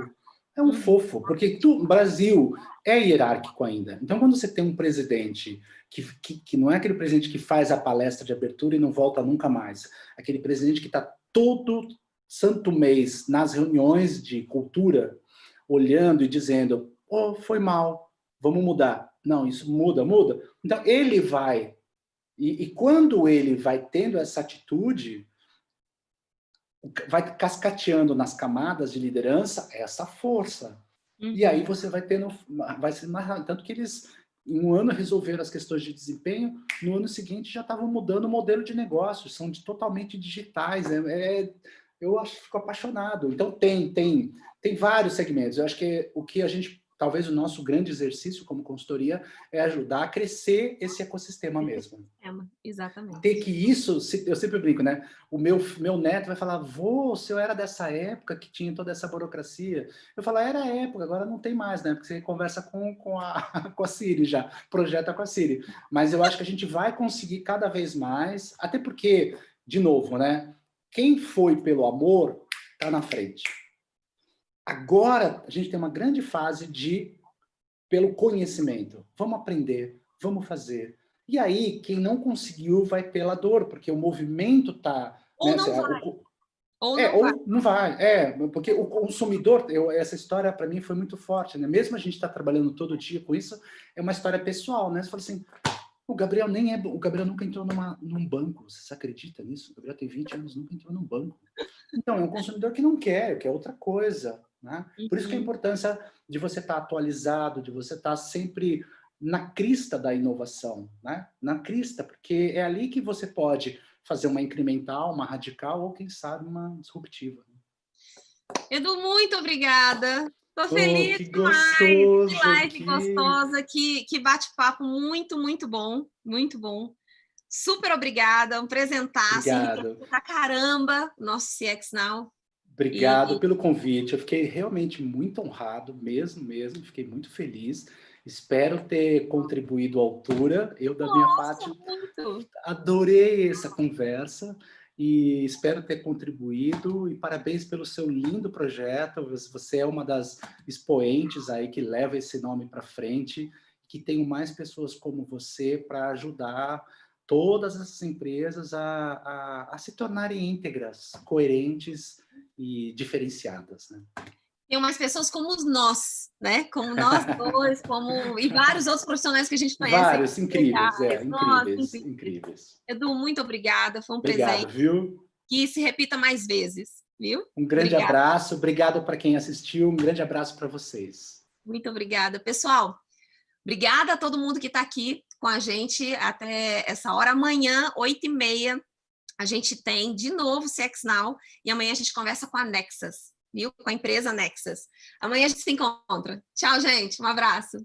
É um Uhum. fofo, porque o Brasil é hierárquico ainda. Então, quando você tem um presidente que não é aquele presidente que faz a palestra de abertura e não volta nunca mais, aquele presidente que está todo santo mês nas reuniões de cultura, olhando e dizendo, oh, foi mal, vamos mudar. Não, isso muda. Então, ele vai, e quando ele vai tendo essa atitude, vai cascateando nas camadas de liderança essa força. E aí você vai tendo, vai ser mais rápido. Tanto que eles, em 1 ano, resolveram as questões de desempenho, no ano seguinte já estavam mudando o modelo de negócio, são totalmente digitais. Eu acho que fico apaixonado. Então, tem vários segmentos. Eu acho que o que a gente, talvez o nosso grande exercício como consultoria, é ajudar a crescer esse ecossistema mesmo. Exatamente. Ter que isso, eu sempre brinco, né? O meu neto vai falar, vô, o senhor era dessa época que tinha toda essa burocracia. Eu falo, era a época, agora não tem mais, né? Porque você conversa com a Siri já, projeta com a Siri. Mas eu acho que a gente vai conseguir cada vez mais, até porque, de novo, né? Quem foi pelo amor, está na frente. Agora, a gente tem uma grande fase pelo conhecimento. Vamos aprender, vamos fazer. E aí, quem não conseguiu vai pela dor, porque o movimento está... Ou não vai. Ou não vai. Porque o consumidor, essa história para mim foi muito forte, né? Mesmo a gente está trabalhando todo dia com isso, é uma história pessoal, né? Você fala assim, o Gabriel nunca entrou num banco, você acredita nisso? O Gabriel tem 20 anos, nunca entrou num banco. Então, é um consumidor que não quer outra coisa, né? Por isso que a importância de você estar atualizado, de você estar sempre na crista da inovação, né? Na crista, porque é ali que você pode fazer uma incremental, uma radical ou, quem sabe, uma disruptiva. Edu, muito obrigada. Estou Oh, feliz que demais. Que gostoso live aqui! gostosa, que bate-papo muito, muito bom. Muito bom. Super obrigada, um presentaço, Obrigado. enriqueceu pra caramba o nosso CX Now. Obrigado E, pelo convite. Eu fiquei realmente muito honrado, mesmo. Fiquei muito feliz. Espero ter contribuído à altura. Eu, da minha nossa, parte, muito. adorei essa conversa e espero ter contribuído. E parabéns pelo seu lindo projeto. Você é uma das expoentes aí que leva esse nome para frente, que tenham mais pessoas como você para ajudar todas essas empresas a se tornarem íntegras, coerentes e diferenciadas, né? Tem umas pessoas como nós, né? Como nós dois, e vários outros profissionais que a gente conhece aqui, Vários, incríveis, legais. Nossa, incrível. incríveis. Edu, muito obrigada, foi um presente. Obrigado, viu? Que se repita mais vezes. viu? Um grande abraço, obrigado para quem assistiu, um grande abraço para vocês. Muito obrigada. Pessoal, obrigada a todo mundo que está aqui com a gente até essa hora. Amanhã, 8h30, a gente tem de novo o CX Now e amanhã a gente conversa com a Nexus, viu? Com a empresa Nexus. Amanhã a gente se encontra. Tchau, gente. Um abraço.